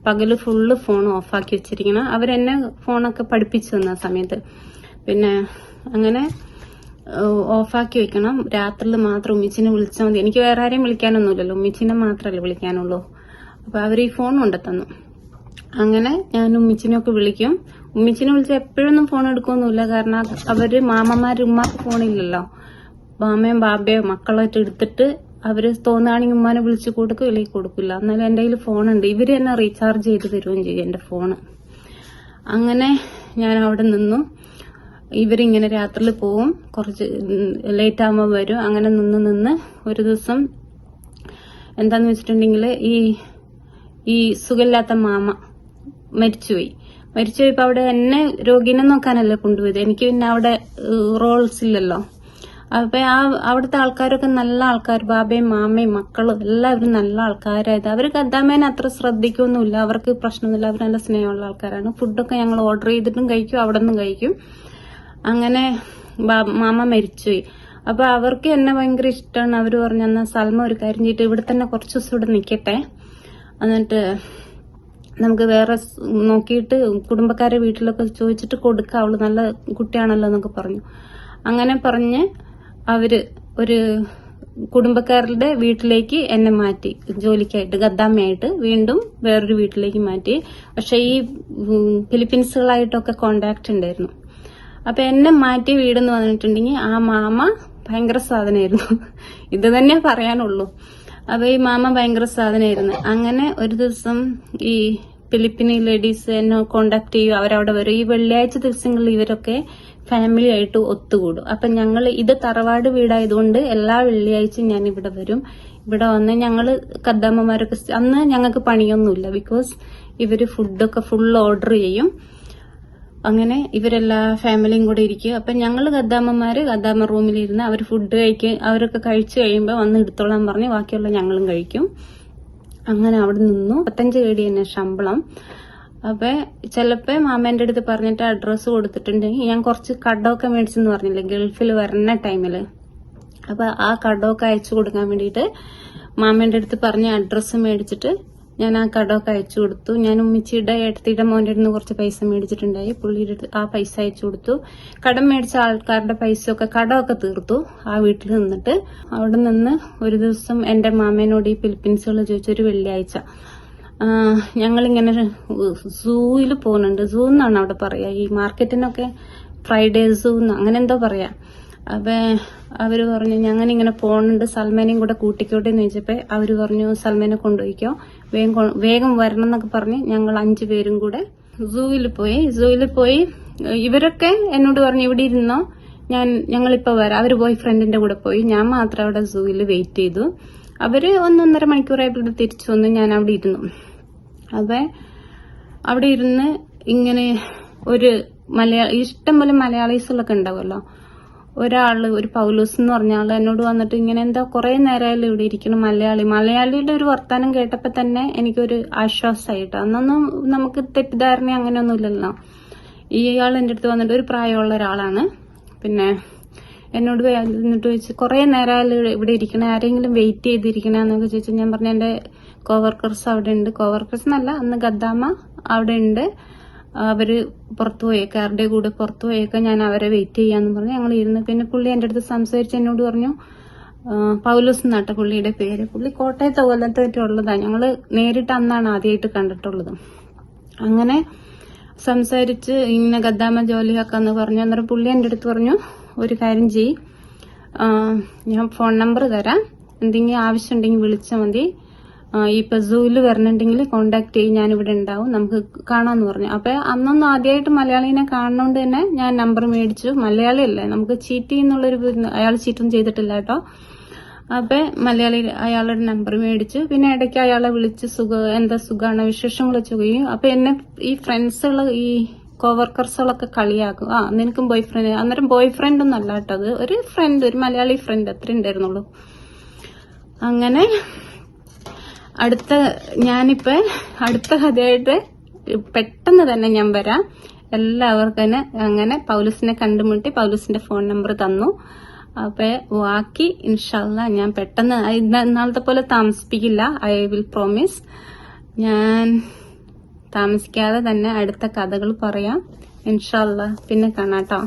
പകല് ഫുള്ള് ഫോൺ ഓഫാക്കി വെച്ചിരിക്കണം. അവരെന്നെ ഫോണൊക്കെ പഠിപ്പിച്ചു തന്ന സമയത്ത്. പിന്നെ അങ്ങനെ ഓഫാക്കി വെക്കണം, രാത്രിയിൽ മാത്രം ഉമ്മിച്ചിനെ വിളിച്ചാൽ മതി. എനിക്ക് വേറെ ആരെയും വിളിക്കാനൊന്നുമില്ലല്ലോ, ഉമ്മിച്ചിനെ മാത്രമല്ലേ വിളിക്കാനുള്ളൂ. അപ്പൊ അവർ ഈ ഫോൺ കൊണ്ടു തന്നു. അങ്ങനെ ഞാൻ ഉമ്മിച്ചിനെയൊക്കെ വിളിക്കും. ഉമ്മിച്ചിനെ വിളിച്ചാൽ എപ്പോഴൊന്നും ഫോൺ എടുക്കൊന്നുമില്ല. കാരണം അവര് മാമന്മാര്, ഉമ്മാക്ക് ഫോണില്ലല്ലോ. മാമയും ബാബയും മക്കളായിട്ട് എടുത്തിട്ട് അവര് തോന്നുകയാണെങ്കിൽ ഉമ്മാനെ വിളിച്ചു കൊടുക്കും, ഇല്ലെങ്കിൽ കൊടുക്കില്ല. എന്നാലും എന്റെ കയ്യിൽ ഫോണുണ്ട്. ഇവര് തന്നെ റീചാർജ് ചെയ്ത് തരുകയും ചെയ്യും എന്റെ ഫോണ്. അങ്ങനെ ഞാൻ അവിടെ നിന്നു. ഇവരിങ്ങനെ രാത്രിയിൽ പോവും, കുറച്ച് ലേറ്റ് ആകുമ്പോൾ വരും. അങ്ങനെ നിന്ന് ഒരു ദിവസം എന്താന്ന് വെച്ചിട്ടുണ്ടെങ്കിൽ ഈ സുഖമില്ലാത്ത മാമ മരിച്ചുപോയിപ്പോ അവിടെ എന്നെ രോഗിനെ നോക്കാനല്ലേ കൊണ്ടുപോയത്. എനിക്ക് പിന്നെ അവിടെ റോൾസ് ഇല്ലല്ലോ. അപ്പൊ അവിടുത്തെ ആൾക്കാരൊക്കെ നല്ല ആൾക്കാർ, ബാബയും മാമയും മക്കളും എല്ലാവരും നല്ല ആൾക്കാരായത്. അവര് ഗദ്ദാമ്മേനെ അത്ര ശ്രദ്ധിക്കൊന്നുമില്ല, അവർക്ക് പ്രശ്നമൊന്നുമില്ല, അവർ നല്ല സ്നേഹമുള്ള ആൾക്കാരാണ്. ഫുഡൊക്കെ ഞങ്ങൾ ഓർഡർ ചെയ്തിട്ടും കഴിക്കും, അവിടെ നിന്നും കഴിക്കും. അങ്ങനെ മാമ മരിച്ചുപോയി. അപ്പൊ അവർക്ക് എന്നെ ഭയങ്കര ഇഷ്ടമാണ്. അവര് പറഞ്ഞു, എന്നാ സൽമ ഒരു കാര്യം ചെയ്തിട്ട് ഇവിടെ തന്നെ കുറച്ച് ദിവസം ഇവിടെ നിൽക്കട്ടെ, എന്നിട്ട് നമുക്ക് വേറെ നോക്കിയിട്ട് കുടുംബക്കാരെ വീട്ടിലൊക്കെ ചോദിച്ചിട്ട് കൊടുക്കാം, അവള് നല്ല കുട്ടിയാണല്ലോ എന്നൊക്കെ പറഞ്ഞു. അങ്ങനെ പറഞ്ഞ് അവര് ഒരു കുടുംബക്കാരുടെ വീട്ടിലേക്ക് എന്നെ മാറ്റി, ജോലിക്കായിട്ട് ഗദ്ദാമ്മയായിട്ട് വീണ്ടും വേറൊരു വീട്ടിലേക്ക് മാറ്റി. പക്ഷെ ഈ ഫിലിപ്പീൻസുകളായിട്ടൊക്കെ കോണ്ടാക്ട് ഉണ്ടായിരുന്നു. അപ്പൊ എന്നെ മാറ്റി വീടെന്ന് പറഞ്ഞിട്ടുണ്ടെങ്കിൽ ആ മാമ ഭയങ്കര സാധനമായിരുന്നു. ഇത് തന്നെ പറയാനുള്ളൂ. അപ്പൊ ഈ മാമ ഭയങ്കര സാധനമായിരുന്നു. അങ്ങനെ ഒരു ദിവസം ഈ ഫിലിപ്പിനി ലേഡീസ് എന്നെ കോണ്ടാക്ട് ചെയ്യും, അവരവിടെ വരും. ഈ വെള്ളിയാഴ്ച ദിവസങ്ങളിൽ ഇവരൊക്കെ ഫാമിലി ആയിട്ട് ഒത്തുകൂടും. അപ്പൊ ഞങ്ങൾ ഇത് തറവാട് വീടായതുകൊണ്ട് എല്ലാ വെള്ളിയാഴ്ചയും ഞാൻ ഇവിടെ വരും. ഇവിടെ വന്ന് ഞങ്ങള് കദ്ദാമ്മമാരൊക്കെ അന്ന് ഞങ്ങൾക്ക് പണിയൊന്നുമില്ല, ബിക്കോസ് ഇവര് ഫുഡൊക്കെ ഫുൾ ഓർഡർ ചെയ്യും. അങ്ങനെ ഇവരെല്ലാ ഫാമിലിയും കൂടെ ഇരിക്കും. അപ്പൊ ഞങ്ങള് കദ്ദാമ്മ റൂമിലിരുന്ന് അവർ ഫുഡ് അവരൊക്കെ കഴിച്ചു കഴിയുമ്പോൾ വന്ന് എടുത്തോളാൻ പറഞ്ഞ് ബാക്കിയുള്ള ഞങ്ങളും കഴിക്കും. അങ്ങനെ അവിടെ നിന്നു. 35 KD തന്നെ ശമ്പളം. അപ്പൊ ചിലപ്പോ മാമേന്റെ അടുത്ത് പറഞ്ഞിട്ട് അഡ്രസ്സ് കൊടുത്തിട്ടുണ്ടെങ്കിൽ ഞാൻ കുറച്ച് കടമൊക്കെ മേടിച്ചെന്ന് പറഞ്ഞില്ലേ ഗൾഫിൽ വരുന്ന ടൈമില്, അപ്പൊ ആ കടമൊക്കെ അയച്ചു കൊടുക്കാൻ വേണ്ടിയിട്ട് മാമേന്റെ അടുത്ത് പറഞ്ഞ അഡ്രസ്സ് മേടിച്ചിട്ട് ഞാൻ ആ കടമൊക്കെ അയച്ചു കൊടുത്തു. ഞാൻ ഉമ്മിച്ചിയുടെ ഏട്ടത്തിയുടെ മോന്റെ അടുത്ത് കുറച്ച് പൈസ മേടിച്ചിട്ടുണ്ടായി, പുള്ളിയുടെ അടുത്ത് ആ പൈസ അയച്ചു കൊടുത്തു. കടം മേടിച്ച ആൾക്കാരുടെ പൈസയൊക്കെ കടമൊക്കെ തീർത്തു ആ വീട്ടിൽ നിന്നിട്ട്. അവിടെ നിന്ന് ഒരു ദിവസം എന്റെ മാമേനോട് ഈ ഫിലിപ്പീൻസുകൾ ചോദിച്ചൊരു വെള്ളിയാഴ്ച ഞങ്ങളിങ്ങനെ സൂയിൽ പോകുന്നുണ്ട്. സൂ എന്നാണ് അവിടെ പറയാ, ഈ മാർക്കറ്റിനൊക്കെ ഫ്രൈഡേ സൂ അങ്ങനെ എന്തോ പറയാ. അപ്പൊ അവര് പറഞ്ഞു ഞങ്ങളിങ്ങനെ പോകുന്നുണ്ട്, സൽമാനെയും കൂടെ കൂട്ടിക്കോട്ടെ എന്ന് ചോദിച്ചപ്പോ അവര് പറഞ്ഞു സൽമാനെ കൊണ്ടുപോയിക്കോ, വേഗം വരണം എന്നൊക്കെ പറഞ്ഞ് ഞങ്ങൾ 5 പേരും കൂടെ സൂയിൽ പോയി. ഇവരൊക്കെ എന്നോട് പറഞ്ഞു ഇവിടെ ഇരുന്നോ, ഞങ്ങളിപ്പോ വരാം. അവര് ബോയ് ഫ്രണ്ടിന്റെ കൂടെ പോയി, ഞാൻ മാത്രം അവിടെ സൂയിൽ വെയിറ്റ് ചെയ്തു. അവര് 1-1.5 മണിക്കൂറായപ്പോൾ തിരിച്ചു വന്നു. ഞാൻ അവിടെ ഇരുന്നു. അപ്പൊ അവിടെ ഇരുന്ന് ഇങ്ങനെ ഇഷ്ടംപോലെ മലയാളീസുകളൊക്കെ ഉണ്ടാവുമല്ലോ. ഒരു പൗലോസ് എന്ന് പറഞ്ഞ ആള് എന്നോട് വന്നിട്ട് ഇങ്ങനെ എന്താ കുറെ നേരമായാലും ഇവിടെ ഇരിക്കണം മലയാളിയുടെ ഒരു വർത്താനം കേട്ടപ്പോ തന്നെ എനിക്കൊരു ആശ്വാസമായിട്ട്. അന്നൊന്നും നമുക്ക് തെറ്റിദ്ധാരണ അങ്ങനെയൊന്നും ഇല്ലല്ലോ. ഇയാൾ എന്റെ അടുത്ത് വന്നിട്ട് ഒരു പ്രായമുള്ള ഒരാളാണ്. പിന്നെ എന്നോട് എന്നിട്ട് ചോദിച്ചു കുറെ നേരമായാലും ഇവിടെ ഇരിക്കണേ, ആരെങ്കിലും വെയിറ്റ് ചെയ്തിരിക്കണെന്നൊക്കെ ചോദിച്ചു. ഞാൻ പറഞ്ഞു എന്റെ കോവർക്കേഴ്സ് അവിടെ ഉണ്ട്. കോവർക്കേഴ്സ് എന്നല്ല, അന്ന് ഗദ്ദാമ്മ അവിടെ ഉണ്ട്, അവര് പുറത്തു പോയേക്ക, ആരുടെ കൂടെ പുറത്തു പോയേക്ക, ഞാൻ അവരെ വെയിറ്റ് ചെയ്യാന്ന് പറഞ്ഞു. ഞങ്ങൾ ഇരുന്ന്. പിന്നെ പുള്ളി എന്റെ അടുത്ത് സംസാരിച്ച് എന്നോട് പറഞ്ഞു പൗലോസ് എന്നാട്ട പുള്ളിയുടെ പേര്. പുള്ളി കോട്ടയത്തെ കൊല്ലത്തായിട്ടുള്ളതാ. ഞങ്ങള് നേരിട്ട് അന്നാണ് ആദ്യമായിട്ട് കണ്ടിട്ടുള്ളത്. അങ്ങനെ സംസാരിച്ച് ഇങ്ങനെ ഗദ്ദാമ്മ ജോലിയാക്കാന്ന് പറഞ്ഞു. അന്നേരം പുള്ളി എന്റെ അടുത്ത് പറഞ്ഞു ഒരു കാര്യം ചെയ്യ്, ഞാൻ ഫോൺ നമ്പർ തരാം, എന്തെങ്കിലും ആവശ്യം ഉണ്ടെങ്കിൽ വിളിച്ചാൽ മതി, ഇപ്പൊ സൂല് വരണുണ്ടെങ്കിൽ കോണ്ടാക്ട് ചെയ്യും, ഞാനിവിടെ ഉണ്ടാവും, നമുക്ക് കാണാമെന്ന് പറഞ്ഞു. അപ്പൊ അന്നൊന്നും ആദ്യമായിട്ട് മലയാളീനെ കാണുന്നോണ്ട് തന്നെ ഞാൻ നമ്പർ മേടിച്ചു. മലയാളിയല്ലേ, നമുക്ക് ചീറ്റ് ചെയ്യുന്നുള്ളൊരു, അയാൾ ചീറ്റൊന്നും ചെയ്തിട്ടില്ല കേട്ടോ. അപ്പൊ അയാളുടെ നമ്പർ മേടിച്ചു. പിന്നെ ഇടയ്ക്ക് അയാളെ വിളിച്ച് എന്താ സുഖമാണ് വിശേഷങ്ങൾ ചോദിക്കും. അപ്പൊ എന്നെ ഈ ഫ്രണ്ട്സുകള്, ഈ കോവർക്കർസുകളൊക്കെ കളിയാക്കും, നിനക്കും ബോയ് ഫ്രണ്ട്. അന്നേരം ബോയ് ഫ്രണ്ട് ഒന്നും അല്ല കേട്ടോ, അത് ഒരു ഫ്രണ്ട്, ഒരു മലയാളി ഫ്രണ്ട്, അത്ര ഉണ്ടായിരുന്നുള്ളൂ. അങ്ങനെ ഞാനിപ്പോ അടുത്ത കഥയായിട്ട് പെട്ടെന്ന് തന്നെ ഞാൻ വരാം. എല്ലാവർക്കും തന്നെ അങ്ങനെ പൗലോസിനെ കണ്ടുമുട്ടി, പൗലോസിന്റെ ഫോൺ നമ്പർ തന്നു. അപ്പൊ ബാക്കി ഇൻഷാല്ലാ ഞാൻ പെട്ടെന്ന് ഇന്നാളത്തെ പോലെ താമസിപ്പിക്കില്ല, ഐ വിൽ പ്രോമിസ്. ഞാൻ താമസിക്കാതെ തന്നെ അടുത്ത കഥകൾ പറയാം ഇൻഷാല്ലാ. പിന്നെ കാണാട്ടോ.